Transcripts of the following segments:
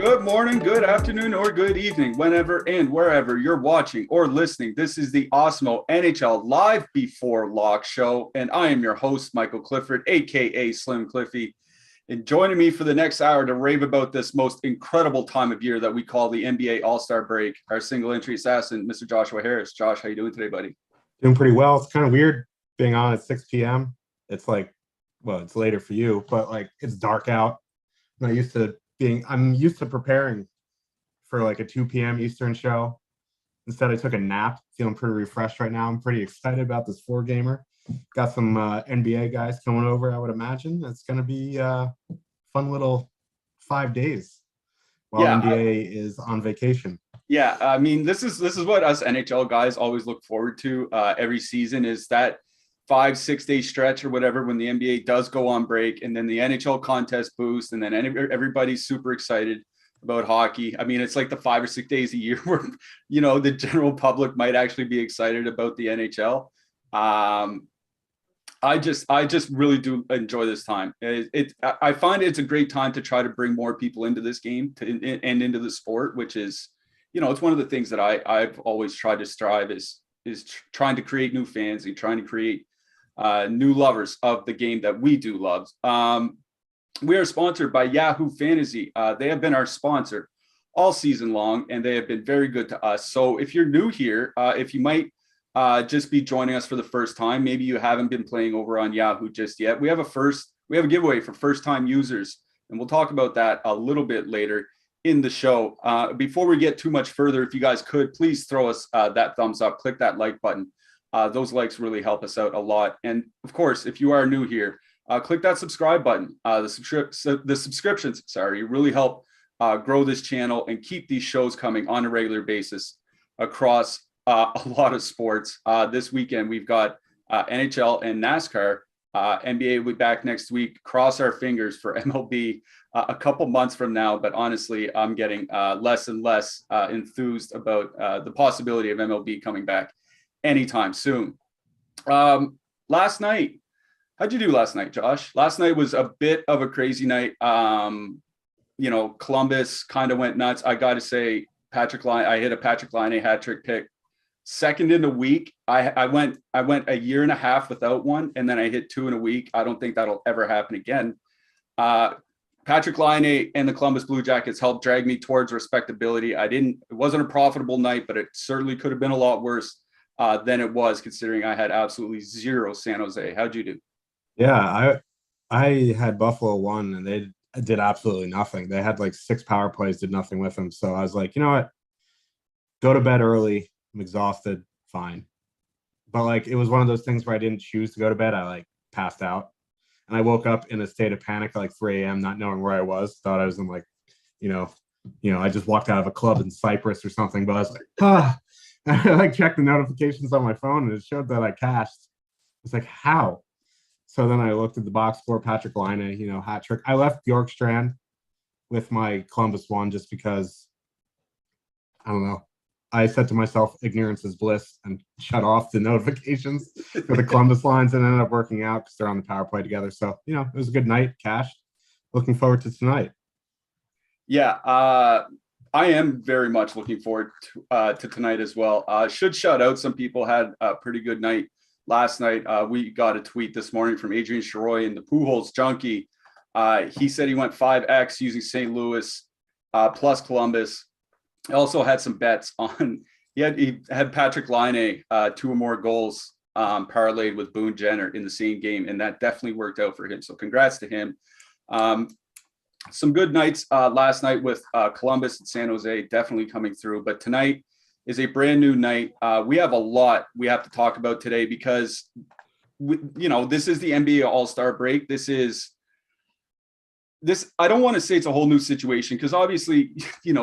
Good morning, good afternoon, or good evening, whenever and wherever you're watching or listening. This is the Awesemo NHL Live Before Lock show, and I am your host, Michael Clifford, aka Slim Cliffy. And joining me for the next hour to rave about this most incredible time of year that we call the NBA All-Star break, our single entry assassin, Mr. Joshua Harris. Josh, how you doing today, buddy? Doing pretty well. It's kind of weird being on at 6 p.m. It's like, well, it's later for you, but like it's dark out. I'm used to preparing for like a 2 p.m. Eastern show. Instead, I took a nap, feeling pretty refreshed right now. I'm pretty excited about this 4-gamer. Got some NBA guys coming over, I would imagine. It's going to be a fun little 5 days while NBA is on vacation. Yeah, I mean, this is what us NHL guys always look forward to every season, is that 5-6 day stretch or whatever when the NBA does go on break, and then the NHL contest boost, and then everybody's super excited about hockey. I mean, it's like the 5 or 6 days a year where, the general public might actually be excited about the NHL. I just really do enjoy this time. I find it's a great time to try to bring more people into this game and into the sport, which is, it's one of the things that I've always tried to strive is trying to create new fans and trying to create new lovers of the game that we do love. We are sponsored by Yahoo Fantasy. They have been our sponsor all season long, and they have been very good to us. So if you're new here, if you might just be joining us for the first time, maybe you haven't been playing over on Yahoo just yet, we have a giveaway for first-time users, and we'll talk about that a little bit later in the show. Before we get too much further, if you guys could, please throw us that thumbs up, click that like button. Those likes really help us out a lot. And of course, if you are new here, click that subscribe button. The subscriptions, really help grow this channel and keep these shows coming on a regular basis across a lot of sports. This weekend, we've got NHL and NASCAR. NBA will be back next week. Cross our fingers for MLB a couple months from now. But honestly, I'm getting less and less enthused about the possibility of MLB coming back anytime soon. Last night, how'd you do last night, Josh? Last night was a bit of a crazy night. Columbus kind of went nuts. I got to say, I hit a Patrick Laine hat trick pick. Second in a week. I went a year and a half without one, and then I hit 2 in a week. I don't think that'll ever happen again. Patrick Laine and the Columbus Blue Jackets helped drag me towards respectability. It wasn't a profitable night, but it certainly could have been a lot worse than it was, considering I had absolutely zero San Jose. How'd you do? Yeah, I had Buffalo 1, and they did absolutely nothing. They had like 6 power plays, did nothing with them. So I was like, you know what? Go to bed early. I'm exhausted. Fine. But like, it was one of those things where I didn't choose to go to bed. I like passed out, and I woke up in a state of panic at like 3 a.m., not knowing where I was. Thought I was in like, I just walked out of a club in Cyprus or something. But I was like, I like checked the notifications on my phone, and it showed that I cashed. It's like, how? So then I looked at the box score, Patrick Laine, hat trick. I left Bjorkstrand with my Columbus 1 just because, I don't know. I said to myself, ignorance is bliss, and shut off the notifications for the Columbus lines, and ended up working out because they're on the power play together. So, it was a good night, cashed. Looking forward to tonight. Yeah, I am very much looking forward to tonight as well. Should shout out, some people had a pretty good night last night. We got a tweet this morning from Adrian Sharoy in the Pujols Junkie. He said he went 5X using St. Louis plus Columbus. I also had some bets on, he had Patrick Laine 2 or more goals parlayed with Boone Jenner in the same game, and that definitely worked out for him. So congrats to him. Some good nights last night with Columbus and San Jose definitely coming through, but tonight is a brand new night. We have a lot we have to talk about today because, this is the NBA All-Star break. I don't want to say it's a whole new situation because obviously,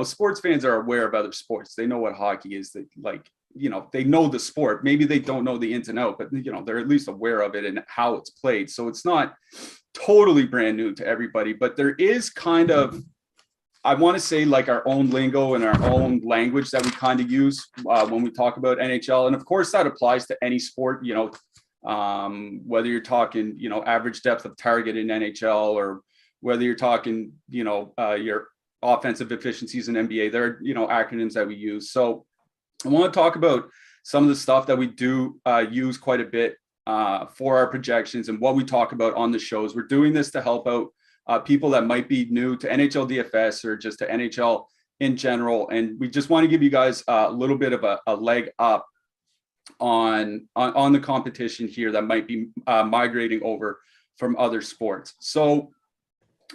sports fans are aware of other sports. They know what hockey is. They know the sport. Maybe they don't know the ins and out, but they're at least aware of it and how it's played. So it's not totally brand new to everybody, but there is kind of, I want to say, like our own lingo and our own language that we kind of use when we talk about NHL. And of course that applies to any sport, whether you're talking, average depth of target in NHL, or whether you're talking, your offensive efficiencies in NBA. There are, acronyms that we use. So I want to talk about some of the stuff that we do use quite a bit for our projections and what we talk about on the shows. We're doing this to help out people that might be new to NHL DFS or just to NHL in general. And we just want to give you guys a little bit of a leg up on the competition here that might be migrating over from other sports. So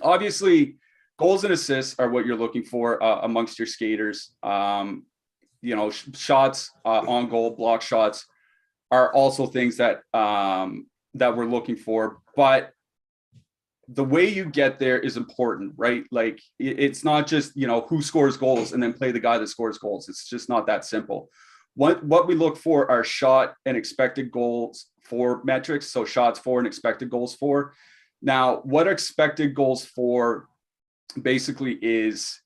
obviously goals and assists are what you're looking for amongst your skaters. Shots on goal, block shots are also things that we're looking for, but the way you get there is important, right? Like it's not just, who scores goals and then play the guy that scores goals. It's just not that simple. What we look for are shot and expected goals for metrics. So shots for and expected goals for. Now, what expected goals for basically is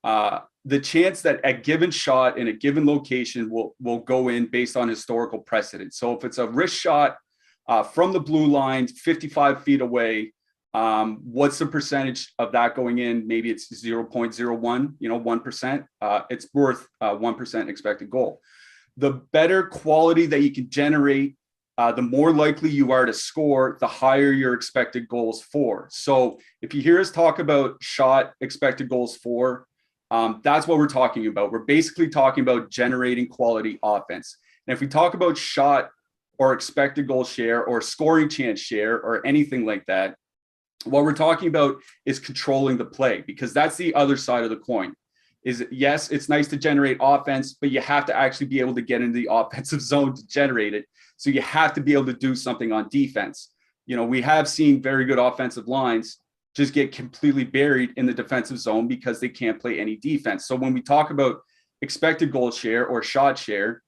the chance that a given shot in a given location will go in based on historical precedent. So if it's a wrist shot from the blue line, 55 feet away, what's the percentage of that going in? Maybe it's 0.01, 1%. It's worth 1% expected goal. The better quality that you can generate, the more likely you are to score, the higher your expected goals for. So if you hear us talk about shot expected goals for, that's what we're talking about. We're basically talking about generating quality offense. And if we talk about shot or expected goal share or scoring chance share or anything like that, what we're talking about is controlling the play, because that's the other side of the coin. Is yes, it's nice to generate offense, but you have to actually be able to get into the offensive zone to generate it. So you have to be able to do something on defense. We have seen very good offensive lines just get completely buried in the defensive zone because they can't play any defense. So when we talk about expected goal share or shot share,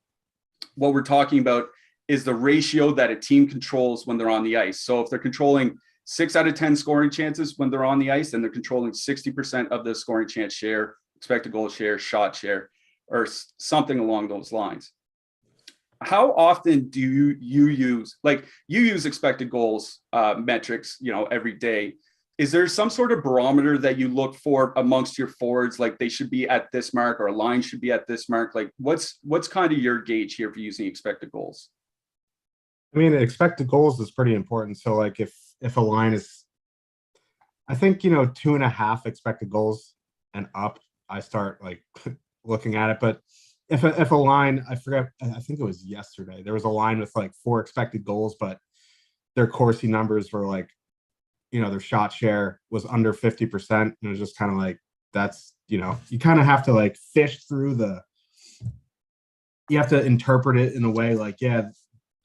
what we're talking about is the ratio that a team controls when they're on the ice. So if they're controlling 6 out of 10 scoring chances when they're on the ice, then they're controlling 60% of the scoring chance share, expected goal share, shot share, or something along those lines. How often do you use, you use expected goals metrics, every day? Is there some sort of barometer that you look for amongst your forwards? Like they should be at this mark or a line should be at this mark? Like what's kind of your gauge here for using expected goals? I mean, expected goals is pretty important. So like if a line is, I think, 2.5 expected goals and up, I start looking at it. But if a line, I forget, I think it was yesterday, there was a line with 4 expected goals, but their Corsi numbers were their shot share was under 50%. And it was just kind of that's, you kind of have to fish through you have to interpret it in a way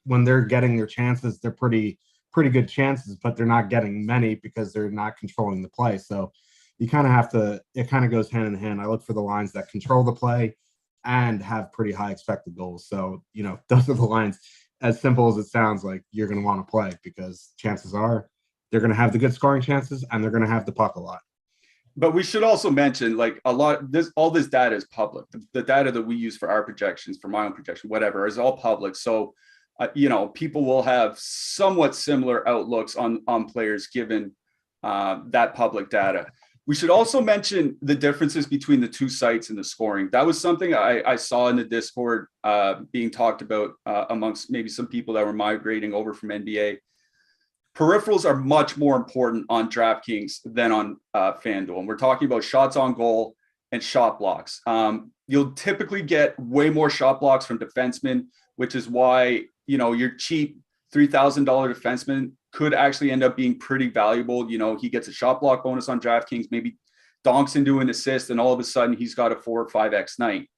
when they're getting their chances, they're pretty good chances, but they're not getting many because they're not controlling the play. So you kind of have to, it kind of goes hand in hand. I look for the lines that control the play and have pretty high expected goals. So, those are the lines, as simple as it sounds, you're going to want to play, because chances are they're going to have the good scoring chances and they're going to have the puck a lot. But we should also mention all this data is public. The data that we use for our projections, for my own projection, whatever, is all public. So, people will have somewhat similar outlooks on players given that public data. We should also mention the differences between the two sites and the scoring. That was something I saw in the Discord being talked about amongst maybe some people that were migrating over from NBA. Peripherals are much more important on DraftKings than on FanDuel. And we're talking about shots on goal and shot blocks. You'll typically get way more shot blocks from defensemen, which is why, your cheap $3,000 defenseman could actually end up being pretty valuable. He gets a shot block bonus on DraftKings, maybe donks into an assist, and all of a sudden he's got a 4 or 5x night.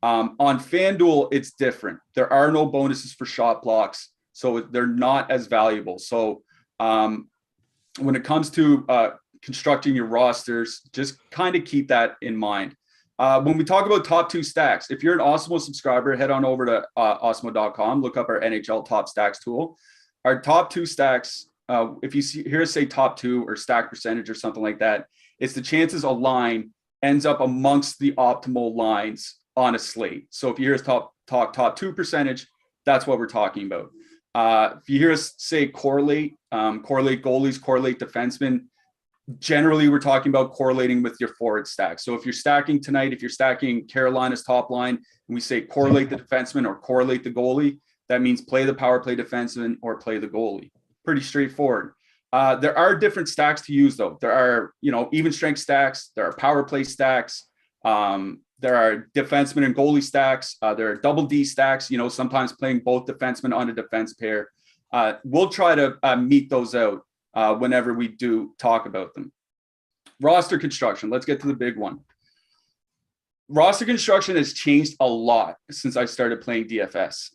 On FanDuel, it's different. There are no bonuses for shot blocks, so they're not as valuable. So when it comes to constructing your rosters, just kind of keep that in mind. When we talk about top 2 stacks, if you're an Awesemo subscriber, head on over to awesemo.com, look up our NHL top stacks tool. Our top 2 stacks, if you hear us say top 2 or stack percentage or something like that, it's the chances a line ends up amongst the optimal lines on a slate. So if you hear us talk top 2 percentage, that's what we're talking about. If you hear us say correlate goalies, correlate defensemen, Generally, we're talking about correlating with your forward stack. So if you're stacking tonight, if you're stacking Carolina's top line, and we say correlate the defenseman or correlate the goalie, that means play the power play defenseman or play the goalie. Pretty straightforward. There are different stacks to use, though. There are, even strength stacks. There are power play stacks. There are defenseman and goalie stacks. There are double D stacks, sometimes playing both defensemen on a defense pair. We'll try to meet those out whenever we do talk about them. Roster construction. Let's get to the big one. Roster construction has changed a lot since I started playing DFS.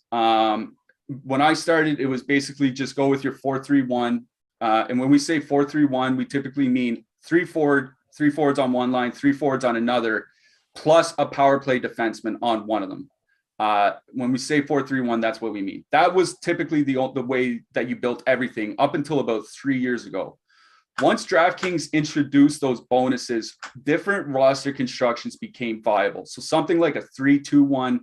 When I started, it was basically just go with your 4-3-1. And when we say 4-3-1, we typically mean three forwards on one line, three forwards on another, plus a power play defenseman on one of them. When we say 4-3-1, that's what we mean. That was typically the way that you built everything up until about 3 years ago. Once DraftKings introduced those bonuses, different roster constructions became viable. So something like a 3-2-1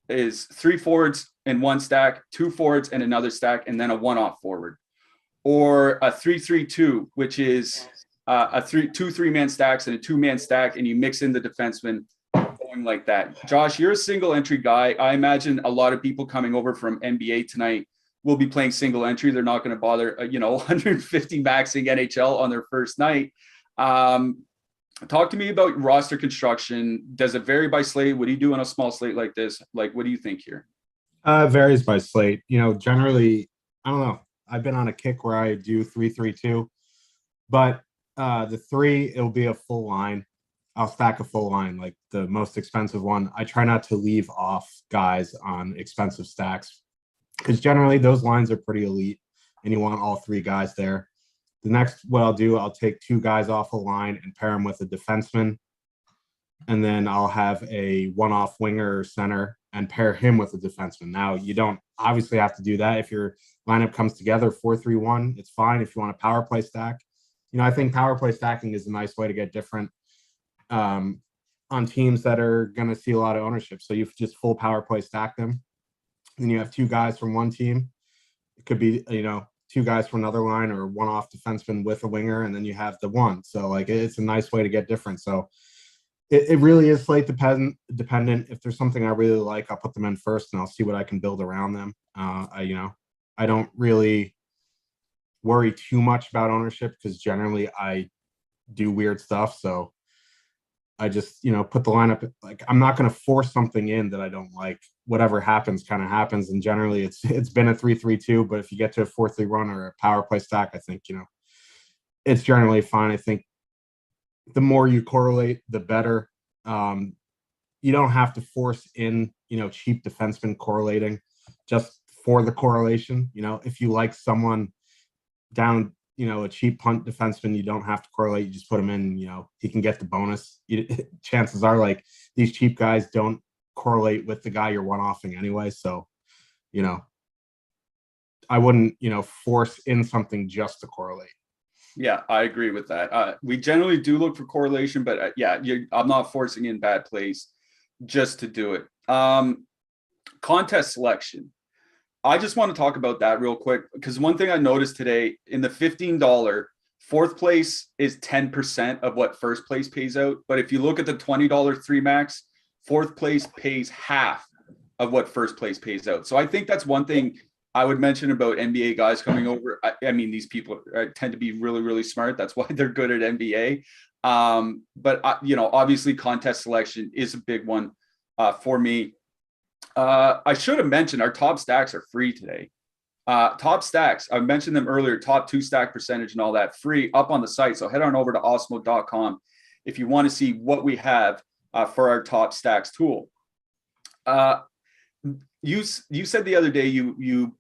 is three forwards in one stack, two forwards in another stack, and then a one-off forward. Or a 3-3-2, which is two three-man stacks and a two-man stack, and you mix in the defenseman going like that. Josh, you're a single entry guy. I imagine a lot of people coming over from NBA tonight will be playing single entry. They're not going to bother, 150 maxing NHL on their first night. Talk to me about roster construction. Does it vary by slate? What do you do on a small slate like this? Like, what do you think here? Varies by slate. Generally, I don't know. I've been on a kick where I do 3-3-2, but the three, it'll be a full line. I'll stack a full line, like the most expensive one. I try not to leave off guys on expensive stacks because generally those lines are pretty elite and you want all three guys there. The next, what I'll do, I'll take two guys off a line and pair them with a defenseman. And then I'll have a one-off winger or center and pair him with a defenseman. Now, you don't obviously have to do that. If your lineup comes together 4-3-1, it's fine. If you want a power play stack, I think power play stacking is a nice way to get different on teams that are going to see a lot of ownership. So you just full power play stack them. Then you have two guys from one team. It could be, two guys from another line or one-off defenseman with a winger, and then you have the one. So it's a nice way to get different. So it really is slate dependent. If there's something I really like, I'll put them in first and I'll see what I can build around them. I don't really worry too much about ownership because generally I do weird stuff. So I just, put the lineup, like I'm not going to force something in that I don't like. Whatever happens kind of happens. And generally it's been a 3-3-2, but if you get to a 4-3-1 or a power play stack, I think, it's generally fine. I think the more you correlate, the better. You don't have to force in, cheap defensemen correlating just for the correlation. If you like someone down, a cheap punt defenseman, you don't have to correlate. You just put him in, he can get the bonus. Chances are like these cheap guys don't correlate with the guy you're one-offing anyway. So, I wouldn't, force in something just to correlate. Yeah, I agree with that. We generally do look for correlation, but I'm not forcing in bad plays just to do it. Contest selection. I just want to talk about that real quick because one thing I noticed today in the $15, fourth place is 10% of what first place pays out. But if you look at the $20 three max, fourth place pays half of what first place pays out. So I think that's one thing I would mention about NBA guys coming over. I mean, these people tend to be really, really smart. That's why they're good at NBA. But obviously contest selection is a big one for me. I should have mentioned our top stacks are free today. Top stacks, I mentioned them earlier, top two stack percentage and all that free up on the site. So head on over to awesemo.com if you want to see what we have for our top stacks tool. You said the other day you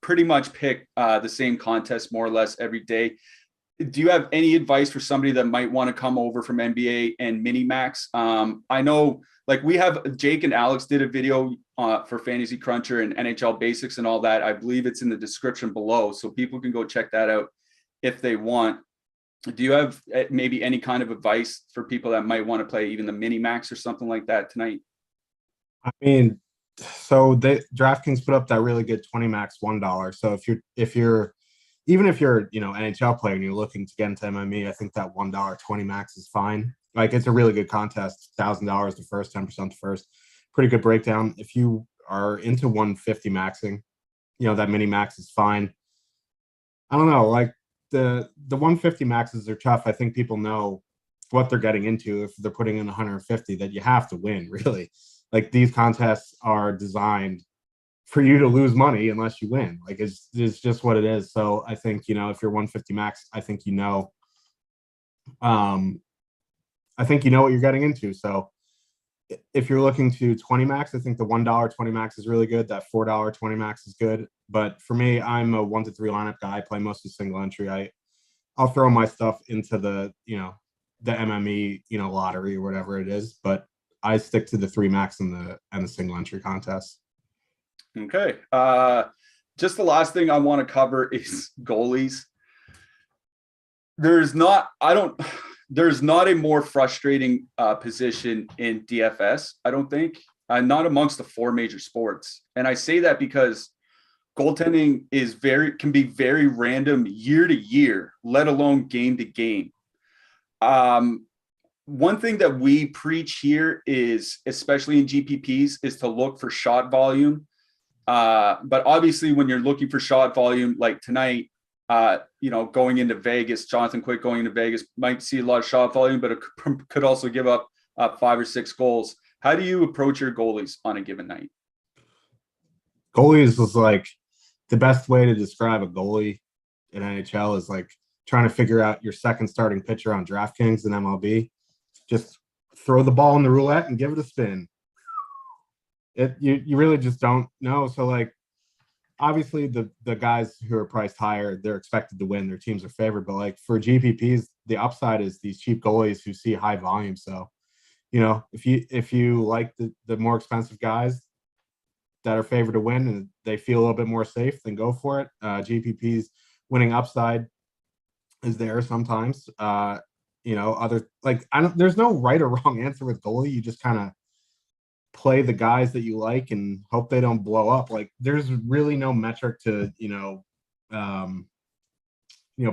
pretty much pick the same contest more or less every day. Do you have any advice for somebody that might want to come over from NBA and mini max? I know like we have Jake and Alex did a video for Fantasy Cruncher and NHL Basics and all that. I believe it's in the description below, so people can go check that out if they want. Do you have maybe any kind of advice for people that might want to play even the mini max or something like that tonight? I mean, so DraftKings put up that really good 20 max $1. So if you're even if you're, NHL player and you're looking to get into MME, I think that $1.20 max is fine. Like it's a really good contest. $1,000 the first, 10% the first. Pretty good breakdown. If you are into 150 maxing, that mini max is fine. I don't know, like the 150 maxes are tough. I think people know what they're getting into if they're putting in 150, that you have to win, really. Like these contests are designed for you to lose money unless you win. Like it's just what it is. So I think, if you're 150 max, I think I think what you're getting into. So if you're looking to 20 max, I think the $1.20 max is really good. That $4.20 max is good. But for me, I'm a 1 to 3 lineup guy. I play mostly single entry. I'll throw my stuff into the MME, lottery or whatever it is, but I stick to the 3 max and the single entry contest. Okay. Just the last thing I want to cover is goalies. There's not a more frustrating position in DFS, I don't think, not amongst the 4 major sports. And I say that because goaltending can be very random year to year, let alone game to game. One thing that we preach here is, especially in GPPs, is to look for shot volume. But obviously when you're looking for shot volume, like tonight, going into Vegas, Jonathan Quick going into Vegas might see a lot of shot volume, but it could also give up 5 or 6 goals. How do you approach your goalies on a given night? Goalies is like the best way to describe a goalie in NHL is like trying to figure out your second starting pitcher on DraftKings and MLB. Just throw the ball in the roulette and give it a spin. You really just don't know. So like, obviously the guys who are priced higher, they're expected to win. Their teams are favored. But like for GPPs, the upside is these cheap goalies who see high volume. So, if you like the more expensive guys that are favored to win and they feel a little bit more safe, then go for it. GPPs winning upside is there sometimes. There's no right or wrong answer with goalie. You just kind of play the guys that you like and hope they don't blow up. Like there's really no metric to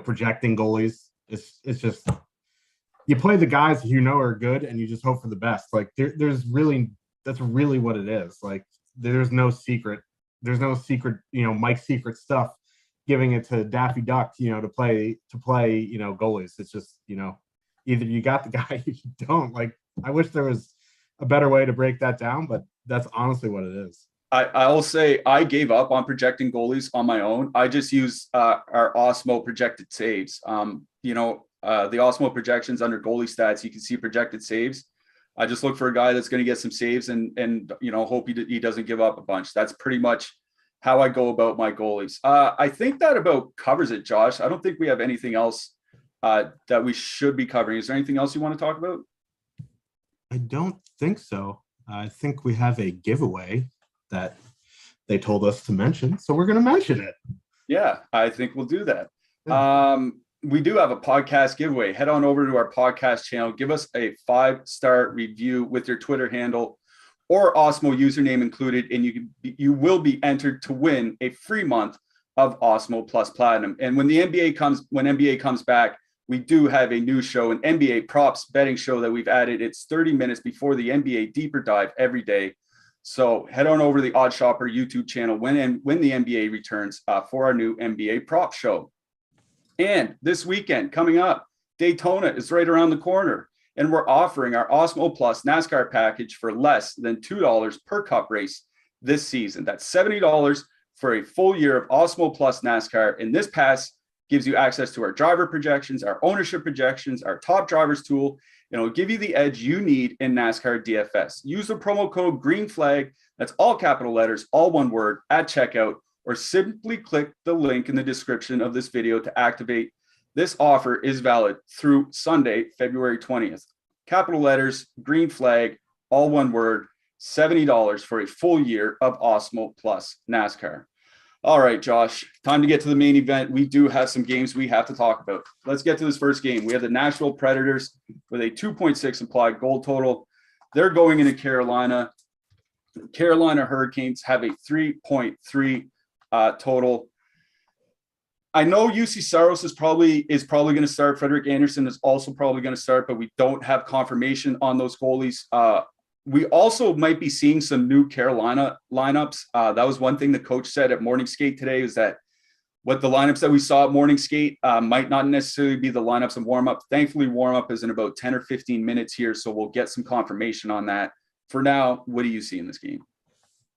projecting goalies. It's just you play the guys are good and you just hope for the best. Like that's really what it is. Like there's no secret Mike Secret stuff giving it to Daffy Duck to play goalies. It's just either you got the guy or you don't. Like I wish there was a better way to break that down, but that's honestly what it is. I'll say I gave up on projecting goalies on my own. I just use our Awesemo projected saves. The Awesemo projections under goalie stats, you can see projected saves. I just look for a guy that's going to get some saves and hope he doesn't give up a bunch. That's pretty much how I go about my goalies. I think that about covers it, Josh. I don't think we have anything else that we should be covering. Is there anything else you want to talk about? I don't think so. I think we have a giveaway that they told us to mention, so we're going to mention it. Yeah, I think we'll do that. We do have a podcast giveaway. Head on over to our podcast channel. Give us a 5-star review with your Twitter handle or Awesemo username included, and you will be entered to win a free month of Awesemo Plus Platinum. And when NBA comes back, we do have a new show, an NBA props betting show that we've added. It's 30 minutes before the NBA deeper dive every day. So head on over to the Odd Shopper YouTube channel when the NBA returns for our new NBA prop show. And this weekend coming up, Daytona is right around the corner, and we're offering our Awesemo Plus NASCAR package for less than $2 per cup race this season. That's $70 for a full year of Awesemo Plus NASCAR. And this pass gives you access to our driver projections, our ownership projections, our top drivers tool, and it'll give you the edge you need in NASCAR DFS. Use the promo code GREENFLAG, that's all capital letters, all one word, at checkout, or simply click the link in the description of this video to activate. This offer is valid through Sunday, February 20th. Capital letters, green flag, all one word, $70 for a full year of Awesemo Plus NASCAR. All right, Josh, time to get to the main event. We do have some games we have to talk about. Let's get to this first game. We have the Nashville Predators with a 2.6 implied goal total. They're going into Carolina. Carolina Hurricanes have a 3.3 total. I know UC Saros is probably going to start. Frederick Anderson is also probably going to start, but we don't have confirmation on those goalies. We also might be seeing some new Carolina lineups. That was one thing the coach said at morning skate today, is that what the lineups that we saw at morning skate might not necessarily be the lineups of warm up. Thankfully, warm up is in about 10 or 15 minutes here, so we'll get some confirmation on that. For now, what do you see in this game?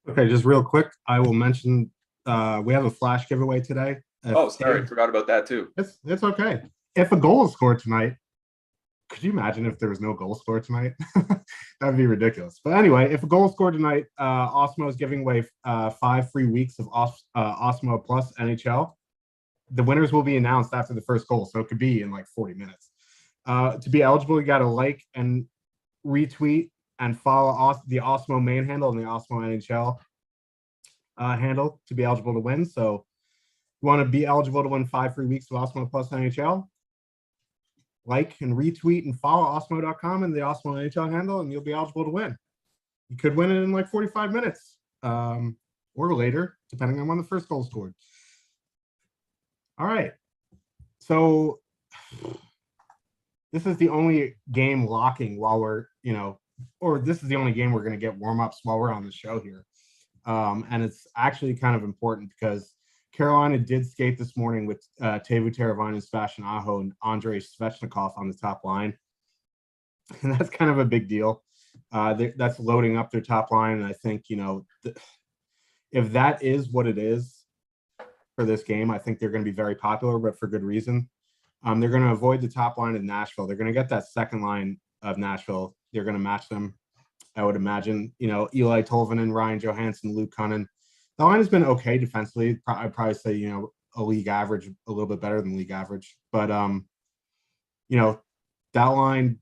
Okay, just real quick, I will mention we have a flash giveaway today. Sorry, I forgot about that too. It's okay. If a goal is scored tonight, could you imagine if there was no goal scored tonight? That'd be ridiculous. But anyway, if a goal is scored tonight, Awesemo is giving away 5 free weeks of Awesemo Plus NHL. The winners will be announced after the first goal, so it could be in like 40 minutes. To be eligible, you got to like and retweet and follow the Awesemo main handle and the Awesemo NHL handle to be eligible to win. So you want to be eligible to win 5 free weeks of Awesemo Plus NHL? Like and retweet and follow Awesemo.com and the Awesemo NHL handle, and you'll be eligible to win. You could win it in like 45 minutes or later, depending on when the first goal is scored. All right. So this is the only game locking while we're, or this is the only game we're going to get warm-ups while we're on the show here. And it's actually kind of important because Carolina did skate this morning with Teuvo Teravainen, Sebastian Aho, and Andrei Svechnikov on the top line. And that's kind of a big deal. That's loading up their top line. And I think, if that is what it is for this game, I think they're going to be very popular, but for good reason. They're going to avoid the top line of Nashville. They're going to get that second line of Nashville. They're going to match them, I would imagine. Eli Tolvanen, Ryan Johansson, Luke Cunnin. The line has been okay defensively. I'd probably say, a league average, a little bit better than league average. But, that line,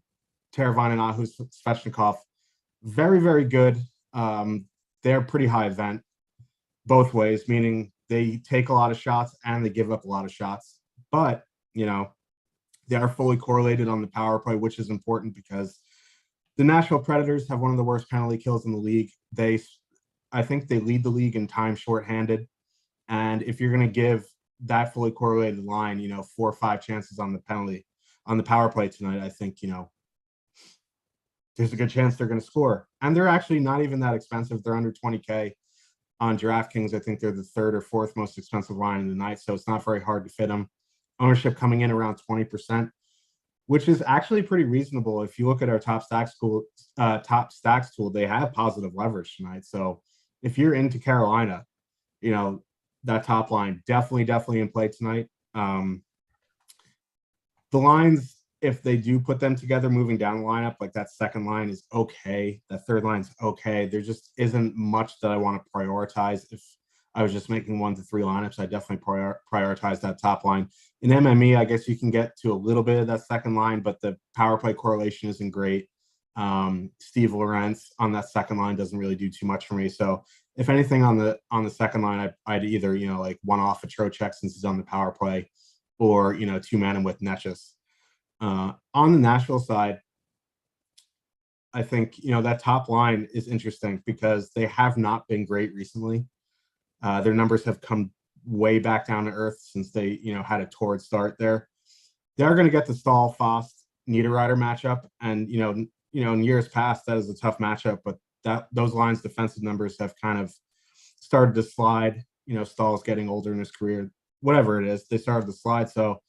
Teravainen, Aho, Svechnikov, very, very good. They're pretty high event both ways, meaning they take a lot of shots and they give up a lot of shots. But, they are fully correlated on the power play, which is important because the Nashville Predators have one of the worst penalty kills in the league. I think they lead the league in time shorthanded. And if you're going to give that fully correlated line, 4 or 5 chances on the power play tonight, I think, there's a good chance they're going to score. And they're actually not even that expensive. They're under 20K on DraftKings. I think they're the 3rd or 4th most expensive line in the night. So it's not very hard to fit them. Ownership coming in around 20%, which is actually pretty reasonable. If you look at our top stacks tool, they have positive leverage tonight. So if you're into Carolina, that top line definitely in play tonight. The lines, if they do put them together, moving down the lineup, like that second line is okay. That third line's okay. There just isn't much that I want to prioritize. If I was just making 1 to 3 lineups, I definitely prioritize that top line. In MME, I guess you can get to a little bit of that second line, but the power play correlation isn't great. Steve Lorentz on that second line doesn't really do too much for me. So if anything on the second line, I'd either, one off a Trocheck since he's on the power play, or, 2-man with Netchus. On the Nashville side, I think, that top line is interesting because they have not been great recently. Their numbers have come way back down to earth since they, had a torrid start there. They are going to get the Stahl, Fost, Niederreiter matchup. And, in years past, that is a tough matchup, but those lines' defensive numbers have kind of started to slide. Stahl's getting older in his career, whatever it is, they started to slide. So,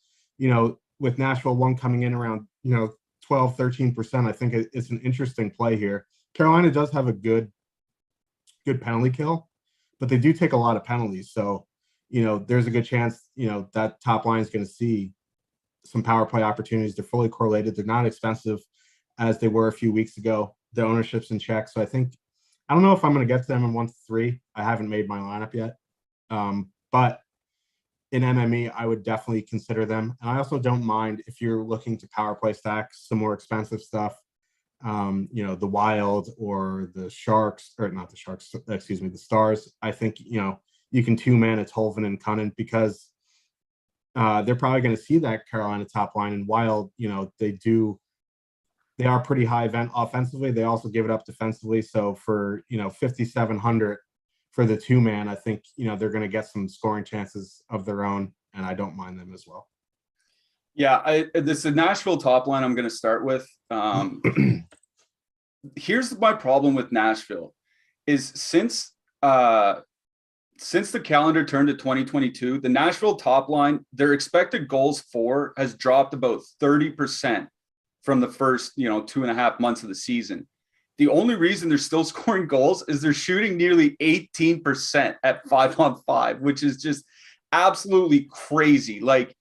with Nashville one coming in around, 12, 13%, I think it's an interesting play here. Carolina does have a good penalty kill, but they do take a lot of penalties. So, there's a good chance, that top line is going to see some power play opportunities. They're fully correlated. They're not expensive as they were a few weeks ago. The ownership's in check. So I don't know if I'm going to get to them in 1 to 3. I haven't made my lineup yet. But in MME, I would definitely consider them. And I also don't mind if you're looking to power play stack some more expensive stuff. The Wild or the Sharks, or not the Sharks, excuse me, the Stars. I think, you can 2-man a Tolvanen and Cunnin because they're probably going to see that Carolina top line. And while, they are pretty high event offensively, they also give it up defensively. So for, 5,700 for the 2-man, I think, they're going to get some scoring chances of their own. and I don't mind them as well. Yeah, this is the Nashville top line I'm going to start with. Here's my problem with Nashville is since the calendar turned to 2022, the Nashville top line, their expected goals for has dropped about 30% from the first, 2.5 months of the season. The only reason they're still scoring goals is they're shooting nearly 18% at 5-on-5, which is just absolutely crazy. Like,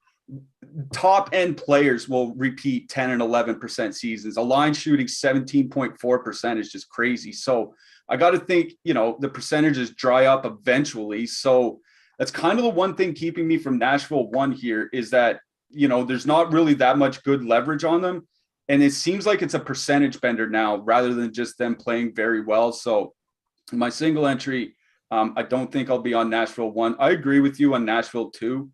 top end players will repeat 10 and 11% seasons. A line shooting 17.4% is just crazy. So I got to think, the percentages dry up eventually. So that's kind of the one thing keeping me from Nashville 1 here is that, there's not really that much good leverage on them. And it seems like it's a percentage bender now rather than just them playing very well. So my single entry, I don't think I'll be on Nashville 1. I agree with you on Nashville 2.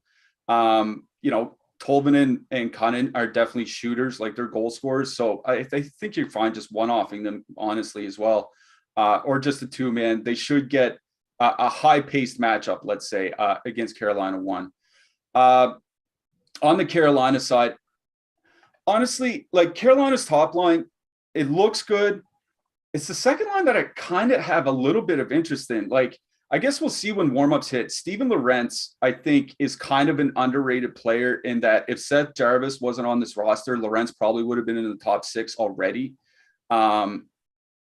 Tolvanen and Cunnin are definitely shooters, like they're goal scorers. So I think you're fine just one-offing them, honestly, as well. Or just a 2-man. They should get a high-paced matchup, let's say, against Carolina 1. On the Carolina side, honestly, like Carolina's top line, it looks good. It's the second line that I kind of have a little bit of interest in. Like, I guess we'll see when warmups hit. Steven Lorentz, I think, is kind of an underrated player in that if Seth Jarvis wasn't on this roster, Lorentz probably would have been in the top 6 already.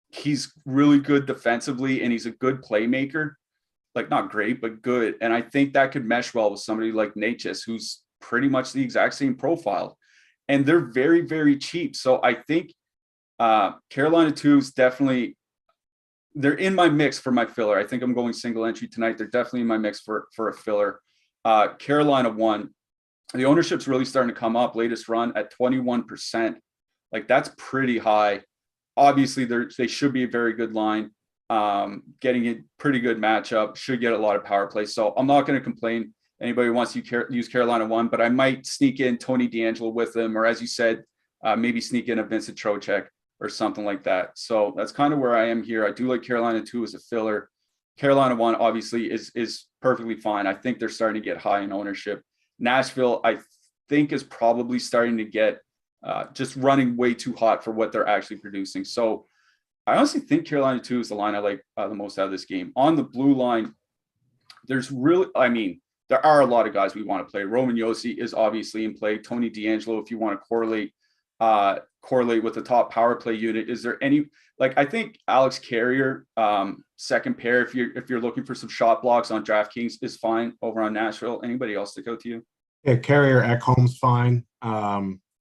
He's really good defensively, and he's a good playmaker. Like, not great, but good. And I think that could mesh well with somebody like Natchez, who's pretty much the exact same profile. And they're very, very cheap. So I think Carolina 2 is definitely – they're in my mix for my filler. I think I'm going single entry tonight. They're definitely in my mix for a filler. Carolina 1, the ownership's really starting to come up. Latest run at 21%. Like, that's pretty high. Obviously, they should be a very good line. Getting a pretty good matchup. Should get a lot of power play. So I'm not going to complain. Anybody who wants to use Carolina 1, but I might sneak in Tony DeAngelo with them, or as you said, maybe sneak in a Vincent Trocheck or something like that. So that's kind of where I am here. I do like Carolina 2 as a filler. Carolina 1 obviously is perfectly fine. I think they're starting to get high in ownership. Nashville, I think, is probably starting to get just running way too hot for what they're actually producing. So I honestly think Carolina 2 is the line I like the most out of this game. On the blue line, there's really, there are a lot of guys we want to play. Roman Josi is obviously in play. Tony DeAngelo, if you want to correlate with the top power play unit. Is there any, I think Alex Carrier, second pair, if you're looking for some shot blocks on DraftKings, is fine over on Nashville. Anybody else stick out to you? Yeah, Carrier Ekholm's fine.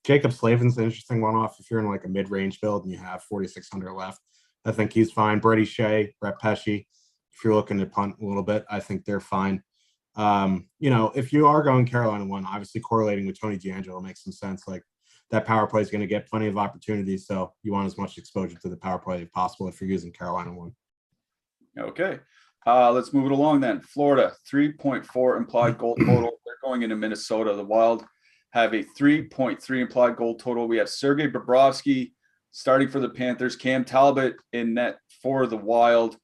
Jacob Slavin's an interesting one-off if you're in a mid-range build and you have 4,600 left. I think he's fine. Brady Shea, Brett Pesce, if you're looking to punt a little bit, I think they're fine. If you are going Carolina 1, obviously correlating with Tony DeAngelo makes some sense. That power play is going to get plenty of opportunities, so you want as much exposure to the power play as possible if you're using Carolina 1. Okay. Let's move it along then. Florida, 3.4 implied goal total. They're going into Minnesota. The Wild have a 3.3 implied goal total. We have Sergei Bobrovsky starting for the Panthers, Cam Talbot in net for the Wild.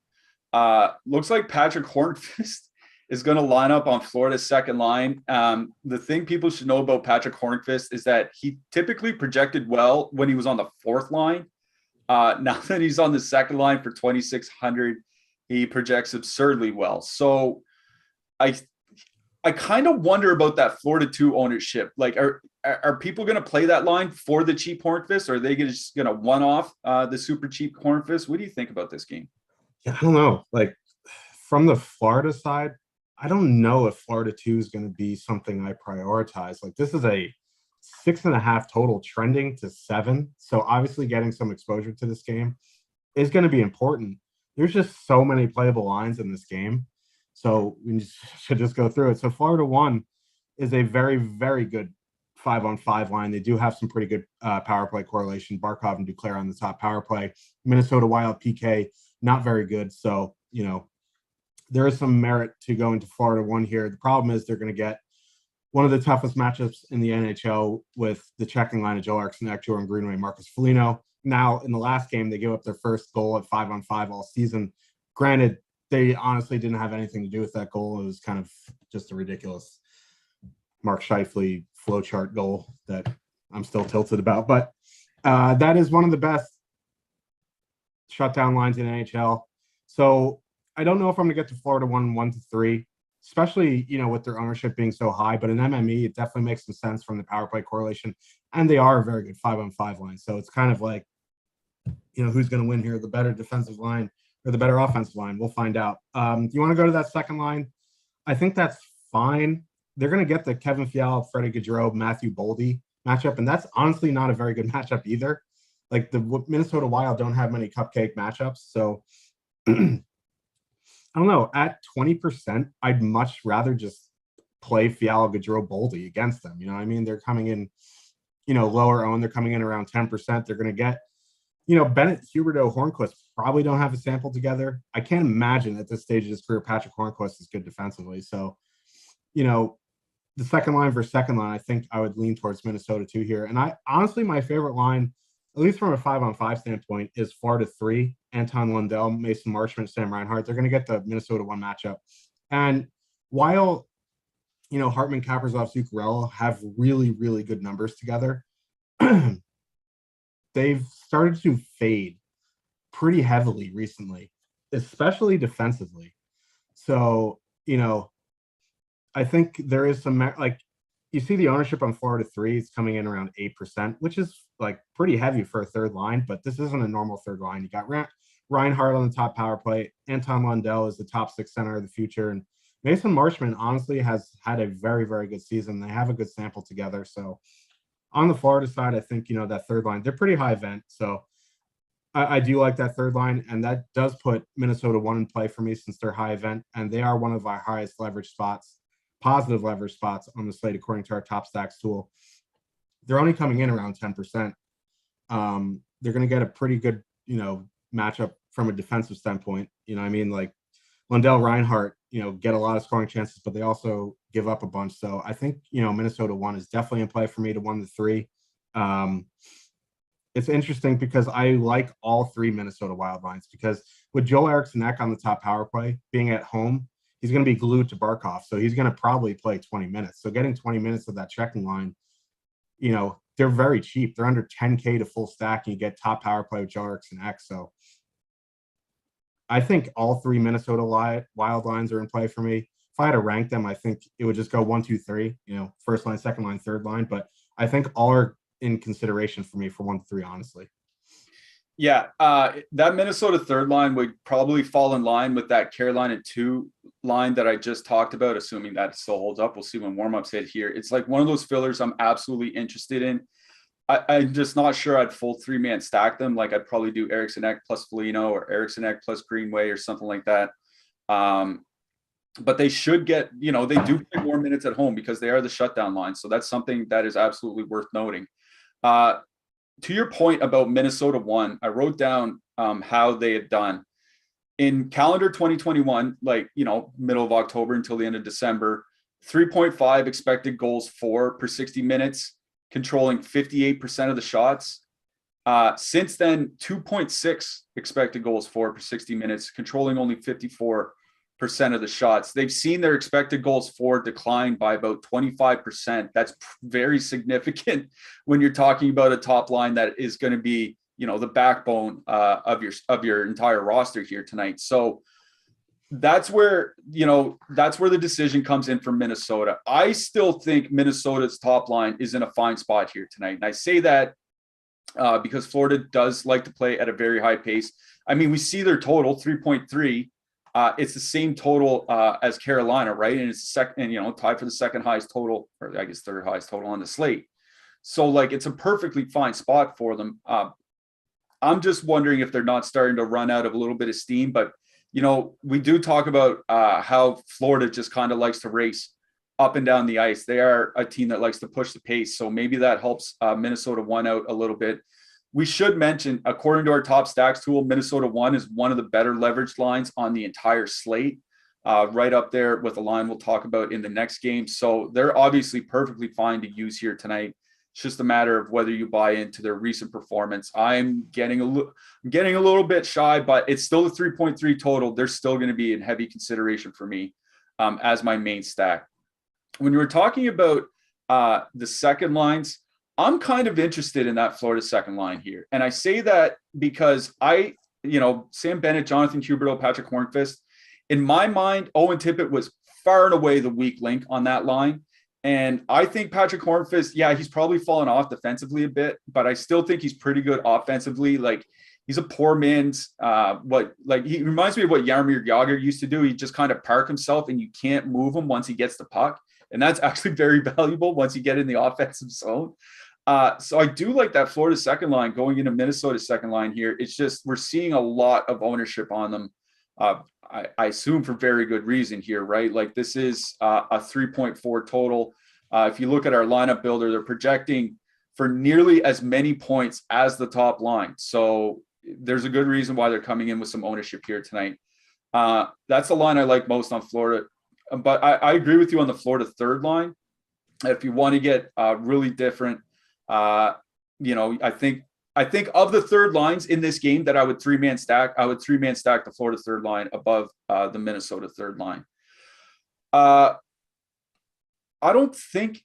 Looks like Patrick Hornqvist is going to line up on Florida's second line. The thing people should know about Patrick Hornqvist is that he typically projected well when he was on the fourth line. Now that he's on the second line for 2,600, he projects absurdly well. So I kind of wonder about that Florida 2 ownership. Are people going to play that line for the cheap Hornqvist, or are they just going to one-off the super cheap Hornqvist? What do you think about this game? Yeah, I don't know. From the Florida side, I don't know if Florida 2 is going to be something I prioritize. This is a 6.5 total trending to 7. So obviously getting some exposure to this game is going to be important. There's just so many playable lines in this game. So we should just go through it. So Florida 1 is a very, very good 5-on-5 line. They do have some pretty good power play correlation. Barkov and Duclair on the top power play. Minnesota Wild PK, not very good. So, there is some merit to going to Florida 1 here. The problem is they're going to get one of the toughest matchups in the NHL with the checking line of Joe Eriksson, Jordan Greenway, Marcus Foligno. Now, in the last game, they gave up their first goal at 5-on-5 all season. Granted, they honestly didn't have anything to do with that goal. It was kind of just a ridiculous Mark Scheifele flowchart goal that I'm still tilted about. But that is one of the best shutdown lines in NHL. So I don't know if I'm going to get to Florida 1-3, especially, with their ownership being so high. But in MME, it definitely makes some sense from the power play correlation. And they are a very good 5-on-5 line. So it's kind of like, who's going to win here, the better defensive line or the better offensive line? We'll find out. Do you want to go to that second line? I think that's fine. They're going to get the Kevin Fiala, Freddie Gaudreau, Matthew Boldy matchup, and that's honestly not a very good matchup either. Like the Minnesota Wild don't have many cupcake matchups, so I don't know. At 20%, I'd much rather just play Fiala, Gaudreau, Boldy against them. You know what I mean? They're coming in, lower owned. They're coming in around 10%. They're going to get, Bennett, Huberdeau, Hornquist probably don't have a sample together. I can't imagine at this stage of his career, Patrick Hornquist is good defensively. So, the second line versus second line, I think I would lean towards Minnesota too here. And I honestly, my favorite line, at least from a 5-on-5 standpoint, is Florida 3, Anton Lundell, Mason Marchment, Sam Reinhart. They're going to get the Minnesota 1 matchup. And while, Hartman, Kaprizov, Zuccarello have really, really good numbers together, they've started to fade pretty heavily recently, especially defensively. So, I think there is some, you see the ownership on Florida 3 is coming in around 8%, which is pretty heavy for a third line, but this isn't a normal third line. You got Reinhart on the top power play. Anton Lundell is the top 6 center of the future. And Mason Marchment honestly has had a very, very good season. They have a good sample together. So on the Florida side, I think, that third line, they're pretty high event. So I do like that third line. And that does put Minnesota 1 in play for me since they're high event. And they are one of our highest leverage spots, positive leverage spots on the slate, according to our top stacks tool. They're only coming in around 10%. They're going to get a pretty good, matchup from a defensive standpoint. Lundell, Reinhart, get a lot of scoring chances, but they also give up a bunch. So I think, Minnesota 1 is definitely in play for me to 1-3. It's interesting because I like all 3 Minnesota Wild lines because with Joel Eriksson Ek on the top power play, being at home, he's going to be glued to Barkov. So he's going to probably play 20 minutes. So getting 20 minutes of that checking line, they're very cheap. They're under 10K to full stack, and you get top power play with Joel Eriksson Ek. So I think all 3 Minnesota Wild lines are in play for me. If I had to rank them, I think it would just go 1, 2, 3, first line, second line, third line. But I think all are in consideration for me for 1-3, honestly. Yeah, that Minnesota third line would probably fall in line with that Carolina 2 line that I just talked about, assuming that still holds up. We'll see when warmups hit here. It's like one of those fillers I'm absolutely interested in. I'm just not sure I'd full 3-man stack them. Like I'd probably do Eriksson Ek plus Foligno or Eriksson Ek plus Greenway or something like that. But they should get, they do play more minutes at home because they are the shutdown line. So that's something that is absolutely worth noting. To your point about Minnesota 1, I wrote down how they had done in calendar 2021, middle of October until the end of December, 3.5 expected goals for per 60 minutes, controlling 58% of the shots. Since then, 2.6 expected goals for per 60 minutes, controlling only 54% of the shots. They've seen their expected goals for decline by about 25%. That's very significant when you're talking about a top line that is going to be, the backbone of your entire roster here tonight. So that's where the decision comes in for Minnesota. I still think Minnesota's top line is in a fine spot here tonight. And I say that because Florida does like to play at a very high pace. I mean, we see their total 3.3. It's the same total as Carolina, right? And it's second, tied for the second highest total, or I guess third highest total on the slate. So it's a perfectly fine spot for them. I'm just wondering if they're not starting to run out of a little bit of steam. But, we do talk about how Florida just kind of likes to race up and down the ice. They are a team that likes to push the pace. So maybe that helps Minnesota 1 out a little bit. We should mention, according to our top stacks tool, Minnesota 1 is one of the better leveraged lines on the entire slate, right up there with a line we'll talk about in the next game. So they're obviously perfectly fine to use here tonight. It's just a matter of whether you buy into their recent performance. I'm getting a little bit shy, but it's still a 3.3 total. They're still going to be in heavy consideration for me as my main stack. when you were talking about the second lines, I'm kind of interested in that Florida second line here. And I say that because Sam Bennett, Jonathan Huberdeau, Patrick Hornqvist, in my mind, Owen Tippett was far and away the weak link on that line. And I think Patrick Hornqvist, he's probably fallen off defensively a bit, but I still think he's pretty good offensively. Like, he's a poor man's he reminds me of what Jaromir Jagr used to do. He just kind of park himself and you can't move him once he gets the puck. And that's actually very valuable once you get in the offensive zone. So I do like that Florida second line going into Minnesota's second line here. It's just we're seeing a lot of ownership on them. I assume for very good reason here, right? Like, this is a 3.4 total. If you look at our lineup builder, they're projecting for nearly as many points as the top line. So there's a good reason why they're coming in with some ownership here tonight. That's the line I like most on Florida. But I agree with you on the Florida third line. If you want to get really different, I think of the third lines in this game that I would three-man stack the Florida third line above the Minnesota third line. I don't think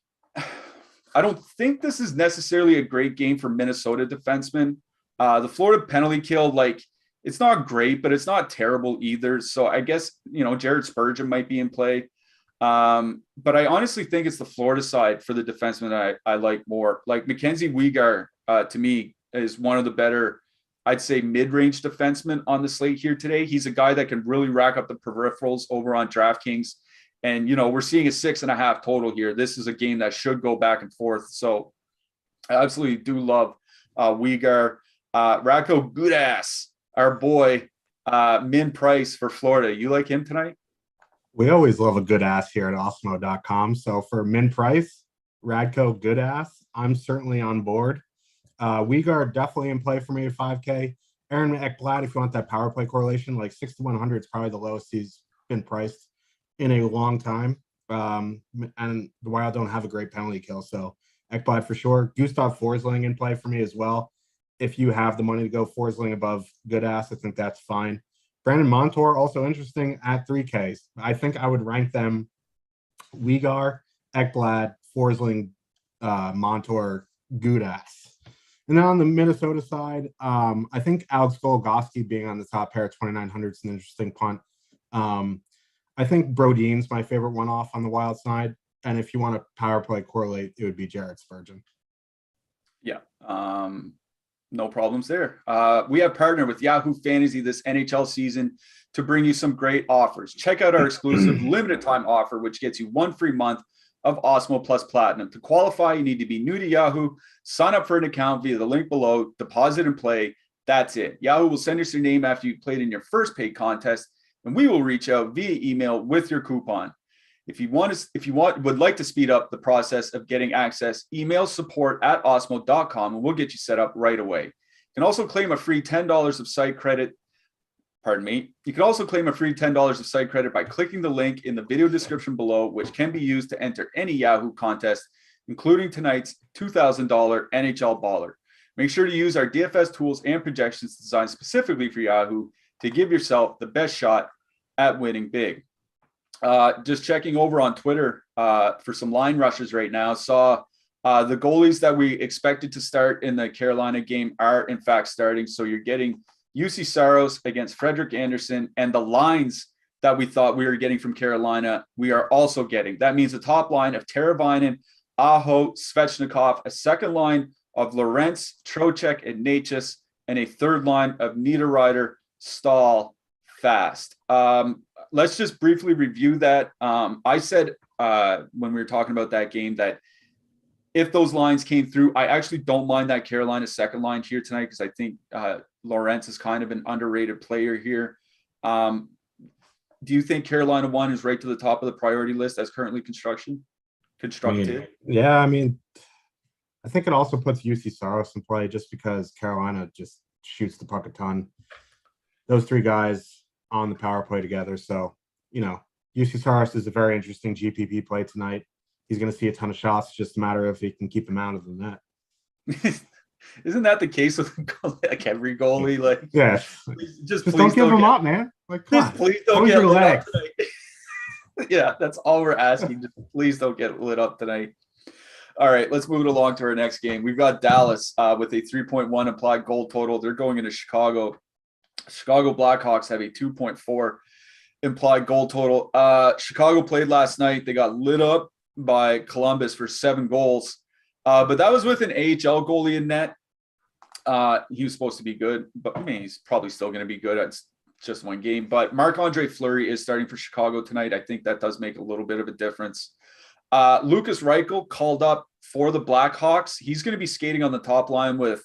this is necessarily a great game for Minnesota defensemen. The Florida penalty kill, it's not great, but it's not terrible either. So I guess, Jared Spurgeon might be in play. But I honestly think it's the Florida side for the defenseman that I like more. Like, Mackenzie Weegar, to me, is one of the better, I'd say, mid-range defensemen on the slate here today. He's a guy that can really rack up the peripherals over on DraftKings. And, we're seeing a 6.5 total here. This is a game that should go back and forth. So I absolutely do love Weegar. Radko Gudas, our boy, min price for Florida. You like him tonight? We always love a good ass here at Awesemo.com. So for min price, Radko Gudas, I'm certainly on board. Weegar definitely in play for me at 5K. Aaron Ekblad, if you want that power play correlation, like 6,100 is probably the lowest he's been priced in a long time. And the Wild don't have a great penalty kill. So Ekblad for sure. Gustav Forsling in play for me as well. If you have the money to go Forsling above Gudas, I think that's fine. Brandon Montour, also interesting at 3Ks. I think I would rank them Weegar, Ekblad, Forsling, Montour, Gudas. And then on the Minnesota side, I think Alex Goligoski being on the top pair at 2,900 is an interesting punt. I think Brodin's my favorite one-off on the Wild side. And if you want to power play correlate, it would be Jared Spurgeon. Yeah. No problems there. We have partnered with Yahoo Fantasy this NHL season to bring you some great offers. Check out our exclusive limited time offer, which gets you 1 free month of Awesemo Plus Platinum. To qualify, you need to be new to Yahoo, sign up for an account via the link below, deposit and play. That's it. Yahoo will send us your name after you played in your first paid contest, and we will reach out via email with your coupon. If you would like to speed up the process of getting access, email support@awesemo.com and we'll get you set up right away. You can also claim a free $10 of site credit. You can also claim a free $10 of site credit by clicking the link in the video description below, which can be used to enter any Yahoo contest, including tonight's $2,000 NHL Baller. Make sure to use our DFS tools and projections designed specifically for Yahoo to give yourself the best shot at winning big. Just checking over on Twitter for some line rushes right now. Saw the goalies that we expected to start in the Carolina game are in fact starting. So you're getting UC Saros against Frederick Anderson, and the lines that we thought we were getting from Carolina, we are also getting. That means a top line of Teravainen, Aho, Svechnikov, a second line of Lorentz, Trocheck, and Natchez, and a third line of Niederreiter, Stahl, Fast. Let's just briefly review that. I said when we were talking about that game that if those lines came through, I actually don't mind that Carolina second line here tonight because I think Lorentz is kind of an underrated player here. Do you think Carolina 1 is right to the top of the priority list as currently constructed? Yeah, I mean, I think it also puts UC Saros in play just because Carolina just shoots the puck a ton. Those three guys on the power play together. So, UC Saros is a very interesting GPP play tonight. He's going to see a ton of shots. It's just a matter of if he can keep them out of the net. Isn't that the case with like every goalie? Like, yeah, just don't give him up, man. Like, come on. Please don't get your legs. Yeah, that's all we're asking. Just please don't get lit up tonight. All right, let's move it along to our next game. We've got Dallas with a 3.1 implied goal total. They're going into Chicago. Chicago Blackhawks have a 2.4 implied goal total. Chicago played last night. They got lit up by Columbus for 7 goals. But that was with an AHL goalie in net. He was supposed to be good, but I mean, he's probably still going to be good. It's just one game. But Marc-Andre Fleury is starting for Chicago tonight. I think that does make a little bit of a difference. Lucas Reichel called up for the Blackhawks. He's going to be skating on the top line with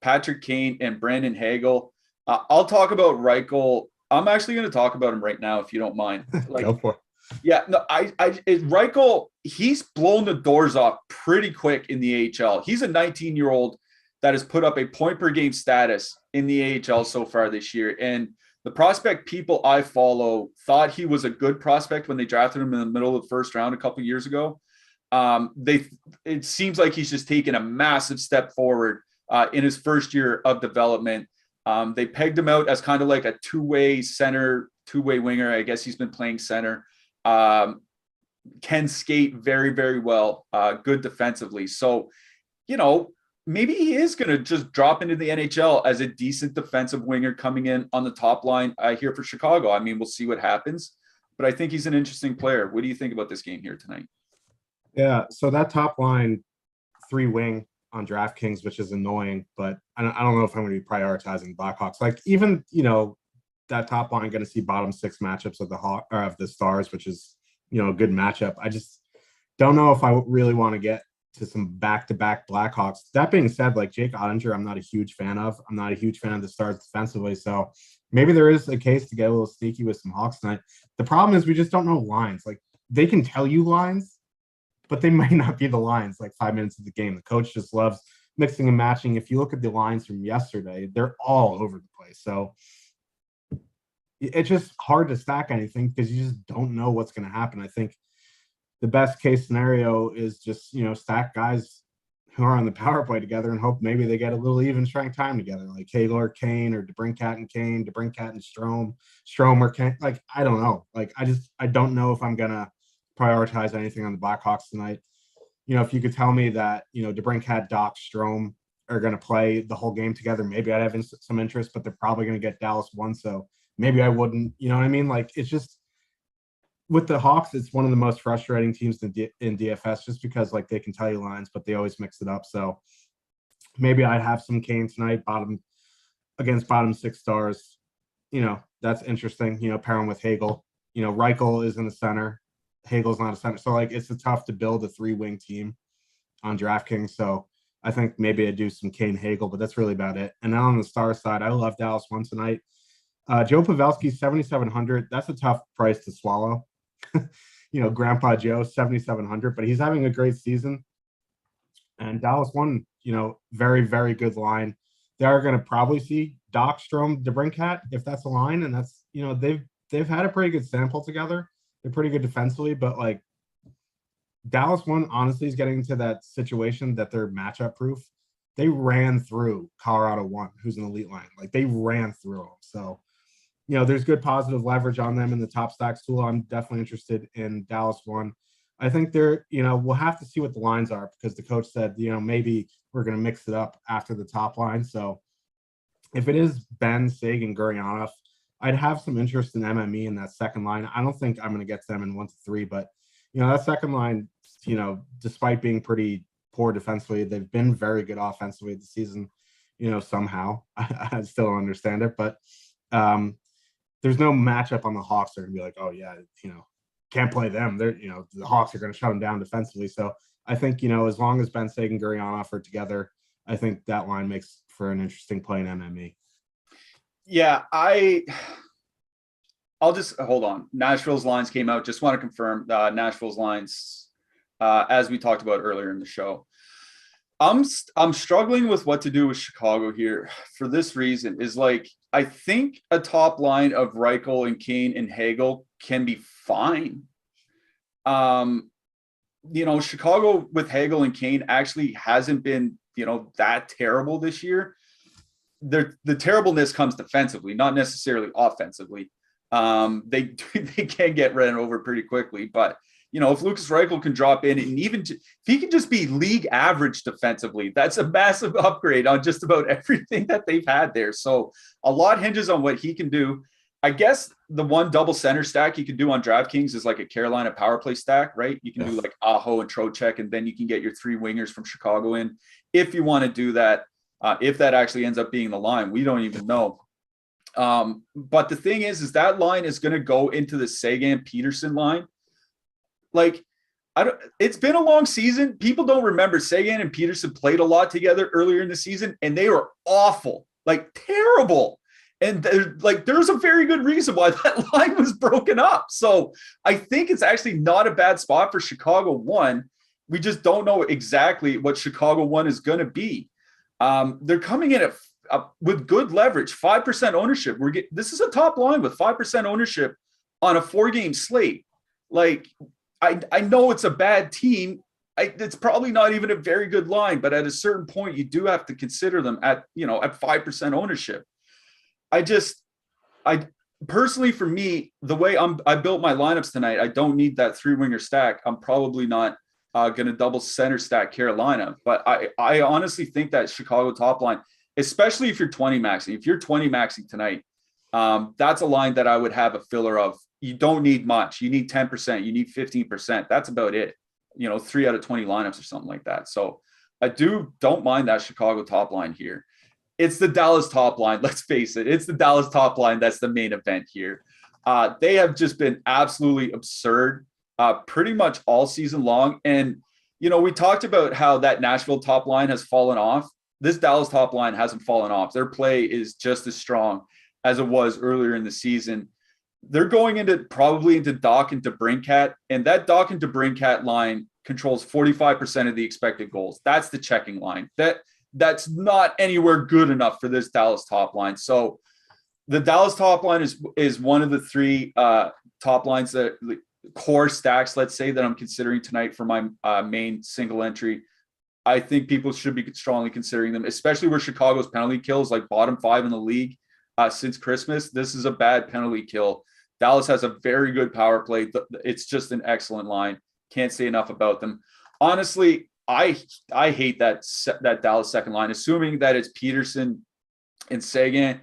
Patrick Kane and Brandon Hagel. I'll talk about Reichel. I'm actually going to talk about him right now, if you don't mind. Go for it. Yeah, no, Reichel, he's blown the doors off pretty quick in the AHL. He's a 19-year-old that has put up a point per game status in the AHL so far this year. And the prospect people I follow thought he was a good prospect when they drafted him in the middle of the first round a couple of years ago. It seems like he's just taken a massive step forward in his first year of development. They pegged him out as kind of like a two-way center, two-way winger. I guess he's been playing center. Can skate very, very well, good defensively. So, maybe he is going to just drop into the NHL as a decent defensive winger coming in on the top line here for Chicago. I mean, we'll see what happens, but I think he's an interesting player. What do you think about this game here tonight? Yeah, so that top line 3-wing on DraftKings, which is annoying, but I don't know if I'm going to be prioritizing Blackhawks. Like even, that top line going to see bottom 6 matchups of the Stars, which is, a good matchup. I just don't know if I really want to get to some back-to-back Blackhawks. That being said, like Jake Ottinger, I'm not a huge fan of. I'm not a huge fan of the Stars defensively. So maybe there is a case to get a little sneaky with some Hawks tonight. The problem is we just don't know lines. Like they can tell you lines, but they might not be the lines like 5 minutes of the game. The coach just loves mixing and matching. If you look at the lines from yesterday, they're all over the place. So it's just hard to stack anything because you just don't know what's going to happen. I think the best case scenario is just, stack guys who are on the power play together and hope maybe they get a little even strength time together, like Hagel or Kane or DeBrincat and Kane, DeBrincat and Strome or Kane. Like, I don't know. Like, I don't know if I'm going to prioritize anything on the Blackhawks tonight. If you could tell me that, DeBrincat, Doc, Strome are going to play the whole game together, maybe I'd have some interest, but they're probably going to get Dallas 1. So maybe I wouldn't, you know what I mean? Like, it's just with the Hawks, it's one of the most frustrating teams in DFS just because like they can tell you lines, but they always mix it up. So maybe I'd have some Kane tonight, bottom 6 Stars. That's interesting, pairing with Hagel. Reichel is in the center. Hagel's not a center. So like it's tough to build a 3-wing team on DraftKings. So I think maybe I do some Kane Hagel, but that's really about it. And then on the Star side, I love Dallas 1 tonight. Joe Pavelski, 7,700. That's a tough price to swallow. Grandpa Joe, 7,700, but he's having a great season. And Dallas 1, very, very good line. They are going to probably see Doc, Strome, DeBrincat, if that's a line. And that's, they've had a pretty good sample together. They're pretty good defensively, but like Dallas 1 honestly is getting into that situation that they're matchup proof. They ran through Colorado 1, who's an elite line. Like they ran through them. So, there's good positive leverage on them in the top stacks tool. I'm definitely interested in Dallas 1. I think we'll have to see what the lines are because the coach said, maybe we're going to mix it up after the top line. So if it is Ben, Sig, and Gurionov, I'd have some interest in MME in that second line. I don't think I'm going to get them in 1 to 3, but that second line, despite being pretty poor defensively, they've been very good offensively this season. Somehow I still don't understand it, but there's no matchup on the Hawks that are gonna be like, oh yeah, can't play them. They're the Hawks are going to shut them down defensively. So I think as long as Ben Sagan and Gurionov are together, I think that line makes for an interesting play in MME. Yeah, I'll just hold on. Nashville's lines came out. Just want to confirm Nashville's lines, as we talked about earlier in the show. I'm struggling with what to do with Chicago here for this reason is like, I think a top line of Reichel and Kane and Hagel can be fine. Chicago with Hagel and Kane actually hasn't been, that terrible this year. The terribleness comes defensively, not necessarily offensively. they they can get ran over pretty quickly. But if Lucas Reichel can drop in, and even if he can just be league average defensively, that's a massive upgrade on just about everything that they've had there. So a lot hinges on what he can do. I guess the one double center stack you can do on DraftKings is like a Carolina power play stack, right? You can do like Aho and Trocheck, and then you can get your 3 wingers from Chicago in if you want to do that. If that actually ends up being the line, we don't even know. But the thing is that line is going to go into the Seguin-Peterson line. Like, it's been a long season. People don't remember Seguin and Peterson played a lot together earlier in the season, and they were awful, like terrible. And there's a very good reason why that line was broken up. So I think it's actually not a bad spot for Chicago 1. We just don't know exactly what Chicago 1 is going to be. They're coming in with good leverage, 5% ownership. This is a top line with 5% ownership on a 4-game slate. Like, I know it's a bad team. It's probably not even a very good line, but at a certain point, you do have to consider them at 5% ownership. I personally, for me, the way I built my lineups tonight, I don't need that 3-winger stack. I'm probably not going to double center stack Carolina, but I honestly think that Chicago top line, especially if you're 20 maxing, if you're 20 maxing tonight, that's a line that I would have a filler of. You don't need much. You need 10%. You need 15%. That's about it. 3 out of 20 lineups or something like that. So I don't mind that Chicago top line here. It's the Dallas top line. Let's face it. It's the Dallas top line. That's the main event here. They have just been absolutely absurd pretty much all season long. And, we talked about how that Nashville top line has fallen off. This Dallas top line hasn't fallen off. Their play is just as strong as it was earlier in the season. They're going probably into Doc and DeBrincat, and that Doc and DeBrincat line controls 45% of the expected goals. That's the checking line. That's not anywhere good enough for this Dallas top line. So the Dallas top line is one of the 3 top lines, that core stacks, let's say, that I'm considering tonight for my main single entry. I think people should be strongly considering them, especially where Chicago's penalty kill is like bottom 5 in the league since Christmas. This is a bad penalty kill. Dallas has a very good power play. It's just an excellent line. Can't say enough about them. Honestly, I hate that Dallas second line, assuming that it's Peterson and Seguin.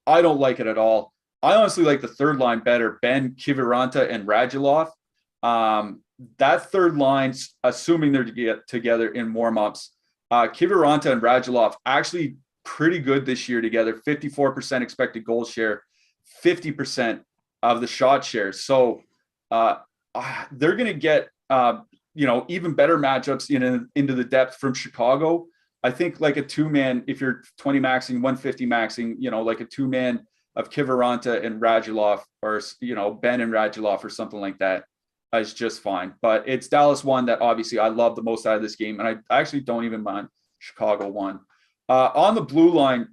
I don't like it at all. I honestly like the third line better, Ben, Kiviranta, and Radulov. That third line, assuming they're together in warm-ups, Kiviranta and Radulov actually pretty good this year together. 54% expected goal share, 50% of the shot share. So they're going to get even better matchups into the depth from Chicago. I think like a 2-man, if you're 20 maxing, 150 maxing, like a 2-man of Kiviranta and Radulov, or Ben and Radulov or something like that, is just fine. But it's Dallas 1 that obviously I love the most out of this game, and I actually don't even mind Chicago 1. On the blue line,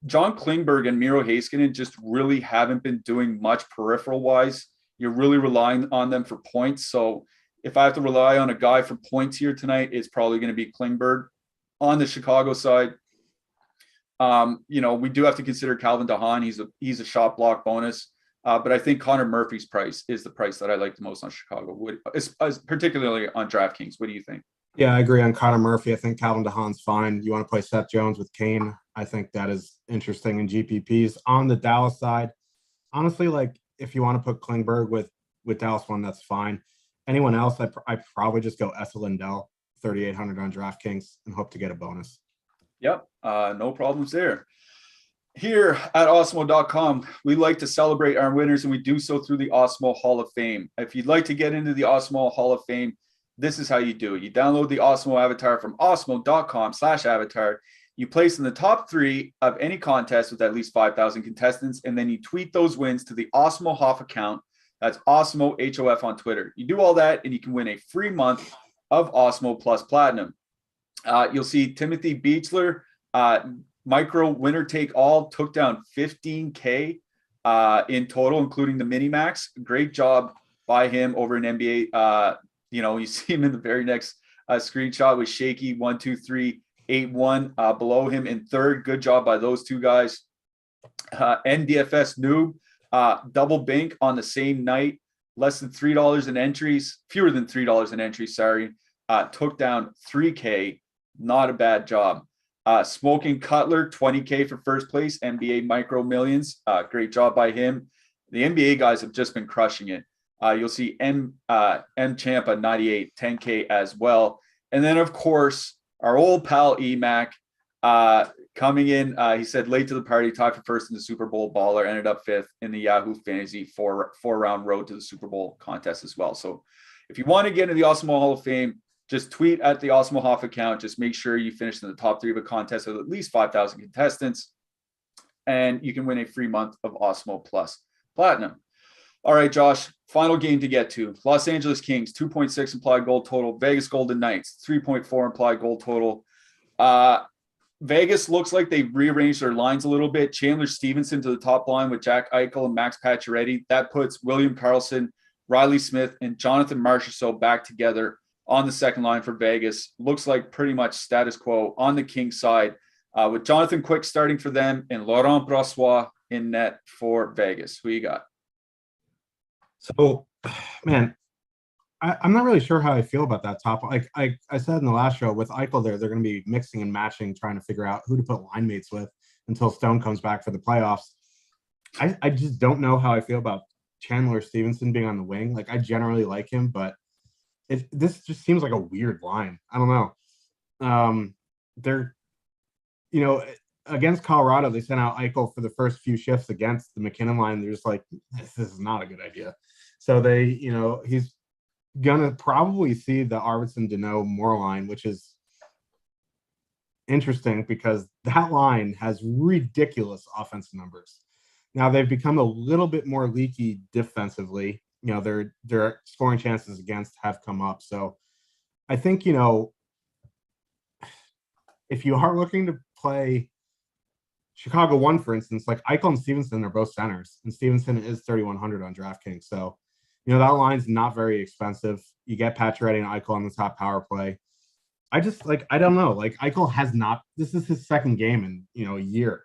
John Klingberg and Miro Heiskanen just really haven't been doing much peripheral-wise. You're really relying on them for points. So if I have to rely on a guy for points here tonight, it's probably going to be Klingberg. On the Chicago side, we do have to consider Calvin DeHaan. He's a shot block bonus. But I think Connor Murphy's price is the price that I like the most on Chicago, particularly on DraftKings. What do you think? Yeah, I agree on Connor Murphy. I think Calvin DeHaan's fine. You want to play Seth Jones with Kane? I think that is interesting in GPPs. On the Dallas side, honestly, like if you want to put Klingberg with Dallas 1, that's fine. Anyone else, I probably just go Essa Lindell, 3,800 on DraftKings, and hope to get a bonus. Yep, no problems there. Here at Awesemo.com, we like to celebrate our winners, and we do so through the Awesemo Hall of Fame. If you'd like to get into the Awesemo Hall of Fame, this is how you do it. You download the Awesemo avatar from awesemo.com/avatar. You place in the top 3 of any contest with at least 5,000 contestants, and then you tweet those wins to the Awesemo Hoff account. That's Awesemo HOF on Twitter. You do all that, and you can win a free month of Awesemo Plus Platinum. You'll see Timothy Beechler, micro winner take all, took down 15K in total, including the mini max. Great job by him over in NBA. You see him in the very next screenshot with Shaky 1, 2, 3, 8, 1 below him in third. Good job by those two guys. NDFS noob double bank on the same night, less than $3 in entries, fewer than $3 in entries, sorry. Took down 3K, not a bad job. Smoking Cutler, 20K for first place, NBA Micro Millions. Great job by him. The NBA guys have just been crushing it. You'll see M Champa 98, 10K as well. And then, of course, our old pal EMAC coming in. He said late to the party, tied for first in the Super Bowl baller, ended up fifth in the Yahoo Fantasy four-round road to the Super Bowl contest as well. So if you want to get into the Awesemo Hall of Fame, just tweet at the Awesemo Hoff account. Just make sure you finish in the top 3 of a contest with at least 5,000 contestants, and you can win a free month of Awesemo Plus Platinum. All right, Josh, final game to get to. Los Angeles Kings, 2.6 implied goal total. Vegas Golden Knights, 3.4 implied goal total. Vegas looks like they rearranged their lines a little bit. Chandler Stevenson to the top line with Jack Eichel and Max Pacioretty. That puts William Karlsson, Riley Smith, and Jonathan Marchessault back together on the second line for Vegas. Looks like pretty much status quo on the Kings side, with Jonathan Quick starting for them and Laurent Brossoit in net for Vegas. Who you got? So, man, I'm not really sure how I feel about that top. Like I said in the last show, with Eichel there, they're going to be mixing and matching, trying to figure out who to put line mates with until Stone comes back for the playoffs. I just don't know how I feel about Chandler Stevenson being on the wing. Like, I generally like him, but this just seems like a weird line. I don't know. They're, against Colorado, they sent out Eichel for the first few shifts against the McKinnon line. They're just like, this is not a good idea. So they, he's gonna probably see the Arvidsson Danault Moore line, which is interesting because that line has ridiculous offensive numbers. Now they've become a little bit more leaky defensively. Their scoring chances against have come up. So I think, if you are looking to play Chicago 1, for instance, like Eichel and Stevenson are both centers, and Stevenson is 3,100 on DraftKings. So, that line's not very expensive. You get Pacioretty and Eichel on the top power play. I don't know. Like, Eichel has not, this is his second game in, a year.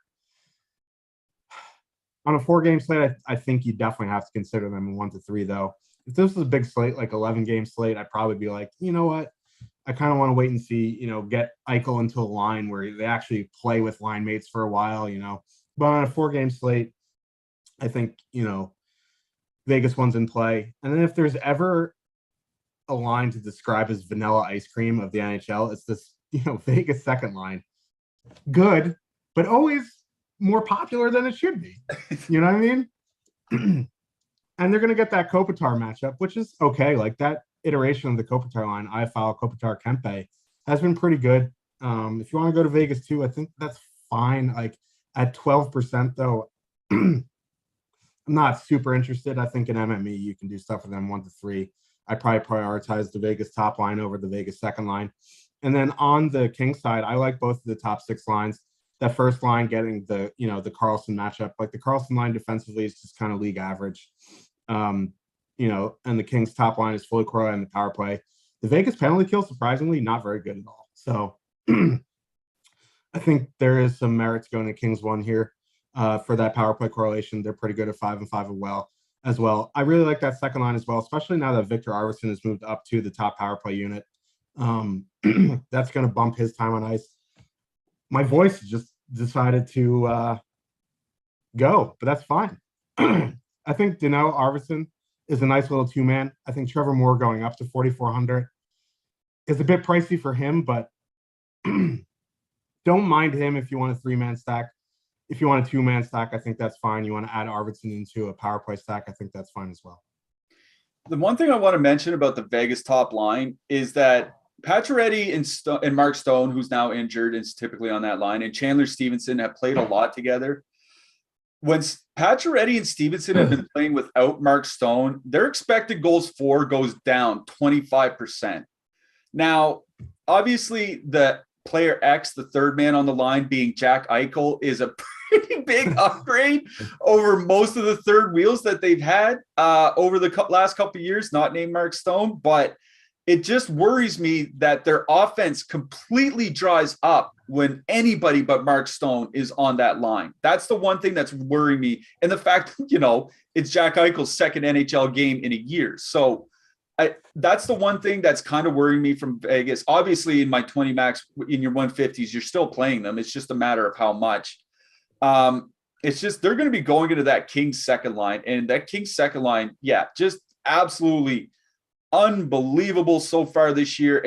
On a 4-game slate, I think you definitely have to consider them in 1 to 3, though. If this was a big slate, like 11-game slate, I'd probably be like, you know what? I kind of want to wait and see, get Eichel into a line where they actually play with line mates for a while, But on a 4-game slate, I think, Vegas one's in play. And then if there's ever a line to describe as vanilla ice cream of the NHL, it's this, Vegas second line. Good, but always more popular than it should be. You know what I mean? And they're going to get that Kopitar matchup, which is okay. Like, that iteration of the Kopitar line, Iafallo, Kopitar, Kempe, has been pretty good. If you want to go to Vegas too, I think that's fine. Like, at 12%, though, I'm not super interested. I think in MME, you can do stuff with them 1 to 3. I probably prioritize the Vegas top line over the Vegas second line. And then on the Kings side, I like both of the top 6 lines. That first line getting the, the Karlsson matchup. Like, the Karlsson line defensively is just kind of league average. And the Kings top line is fully Croy on the power play. The Vegas penalty kill, surprisingly, not very good at all. So I think there is some merit to going to Kings 1 here. For that power play correlation, they're pretty good at 5 and 5 as well. I really like that second line as well, especially now that Victor Arvidsson has moved up to the top power play unit. That's going to bump his time on ice. My voice just decided to go, but that's fine. I think Danault Arvidsson is a nice little 2-man. I think Trevor Moore going up to 4,400 is a bit pricey for him, but don't mind him if you want a 3-man stack. If you want a 2-man stack, I think that's fine. You want to add Arvidsson into a power play stack, I think that's fine as well. The one thing I want to mention about the Vegas top line is that Pacioretty and Mark Stone, who's now injured, is typically on that line, and Chandler Stevenson have played a lot together. When Pacioretty and Stevenson have been playing without Mark Stone, their expected goals for goes down 25%. Now, obviously, the player X, the third man on the line being Jack Eichel, is a pretty big upgrade over most of the third wheels that they've had over the last couple of years, not named Mark Stone. But it just worries me that their offense completely dries up when anybody but Mark Stone is on that line. That's the one thing that's worrying me. And the fact, it's Jack Eichel's second NHL game in a year. So that's the one thing that's kind of worrying me from Vegas. Obviously, in my 20 max, in your 150s, you're still playing them. It's just a matter of how much. It's just they're going to be going into that Kings second line. And that Kings second line, just absolutely unbelievable so far this year.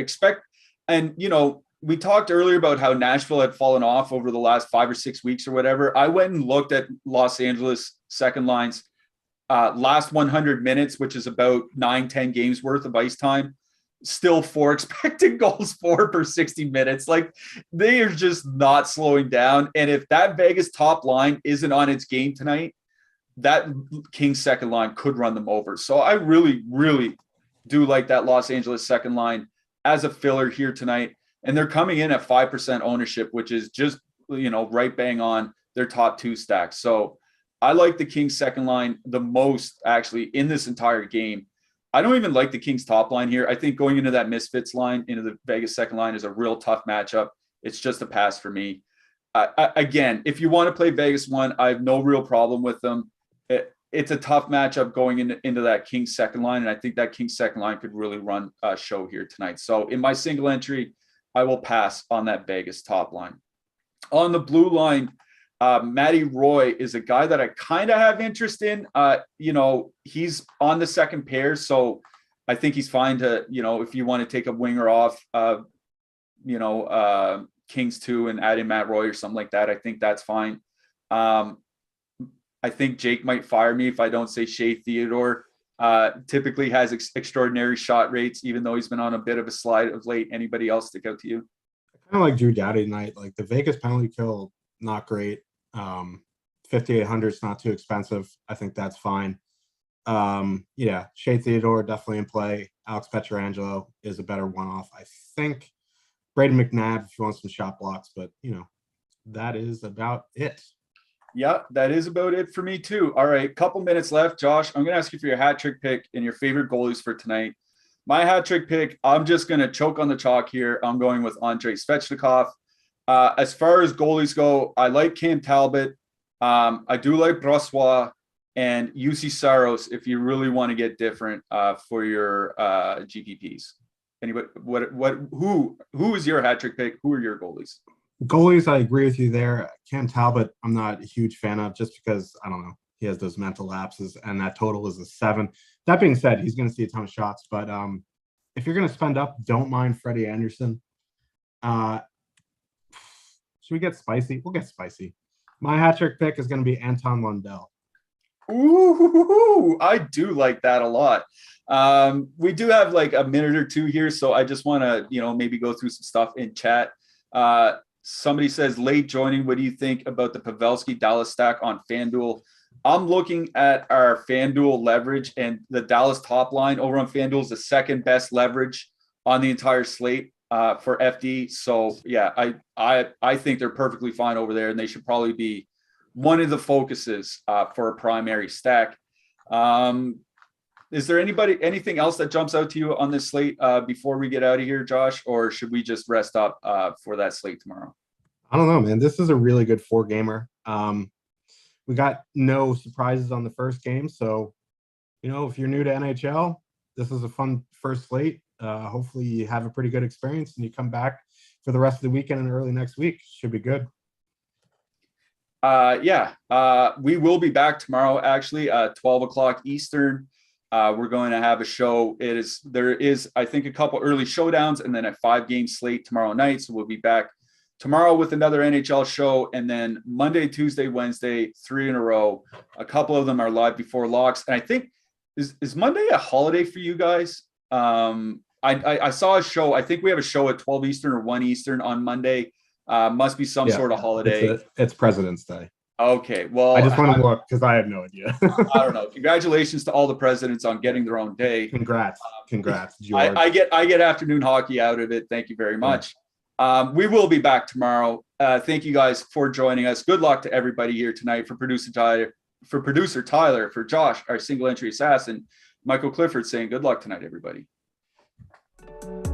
We talked earlier about how Nashville had fallen off over the last 5 or 6 weeks or whatever. I went and looked at Los Angeles second lines last 100 minutes, which is about 9-10 games worth of ice time. Still 4 expected goals for per 60 minutes. Like, they are just not slowing down. And if that Vegas top line isn't on its game tonight, that Kings second line could run them over. So I really, really do like that Los Angeles second line as a filler here tonight. And they're coming in at 5% ownership, which is just, right bang on their top 2 stacks. So I like the Kings second line the most actually in this entire game. I don't even like the Kings top line here. I think going into that Misfits line, into the Vegas second line, is a real tough matchup. It's just a pass for me. Again, if you want to play Vegas one, I have no real problem with them. It's a tough matchup going into that Kings second line, and I think that Kings second line could really run a show here tonight. So in my single entry, I will pass on that Vegas top line. On the blue line, Matty Roy is a guy that I kind of have interest in. He's on the second pair, so I think he's fine to, if you want to take a winger off, Kings 2 and add in Matt Roy or something like that, I think that's fine. I think Jake might fire me if I don't say Shea Theodore. Typically has extraordinary shot rates, even though he's been on a bit of a slide of late. Anybody else stick out to you? I kind of like Drew Doughty tonight. Like, the Vegas penalty kill, not great. 5,800 is not too expensive. I think that's fine. Shea Theodore definitely in play. Alex Pietrangelo is a better one-off, I think. Braden McNabb if you want some shot blocks, but that is about it. Yeah, that is about it for me too. All right, couple minutes left. Josh, I'm going to ask you for your hat trick pick and your favorite goalies for tonight. My hat trick pick, I'm just going to choke on the chalk here. I'm going with Andrei Svechnikov. As far as goalies go, I like Cam Talbot. I do like Brossois and UC Saros if you really want to get different for your GPPs. Anybody, who is your hat trick pick? Who are your goalies? Goalies, I agree with you there. Cam Talbot, I'm not a huge fan of just because, I don't know, he has those mental lapses, and that total is a 7. That being said, he's going to see a ton of shots, but if you're going to spend up, don't mind Freddie Anderson. Should we get spicy? We'll get spicy. My hat trick pick is going to be Anton Lundell. Ooh, I do like that a lot. We do have like a minute or two here, so I just want to, maybe go through some stuff in chat. Somebody says, late joining, what do you think about the Pavelski Dallas stack on FanDuel? I'm looking at our FanDuel leverage, and the Dallas top line over on FanDuel is the second best leverage on the entire slate for FD. So yeah, I think they're perfectly fine over there, and they should probably be one of the focuses for a primary stack. Is there anything else that jumps out to you on this slate before we get out of here, Josh, or should we just rest up for that slate tomorrow? I don't know, man. This is a really good 4-gamer. We got no surprises on the first game. So, if you're new to NHL, this is a fun first slate. Hopefully you have a pretty good experience and you come back for the rest of the weekend and early next week. Should be good. We will be back tomorrow, actually, 12 o'clock Eastern. We're going to have a show. There is, I think, a couple early showdowns and then a 5-game slate tomorrow night. So we'll be back tomorrow with another NHL show. And then Monday, Tuesday, Wednesday, 3 in a row. A couple of them are live before locks. And I think, is Monday a holiday for you guys? I saw a show. I think we have a show at 12 Eastern or 1 Eastern on Monday. Must be some sort of holiday. It's President's Day. Okay, well, I just want to look because I have no idea. I don't know. Congratulations to all the presidents on getting their own day. Congrats, George. I get afternoon hockey out of it. Thank you very much. We will be back tomorrow. Thank you guys for joining us. Good luck to everybody here tonight. For producer Tyler, for Josh, our single entry assassin, Michael Clifford saying good luck tonight, everybody. Bye.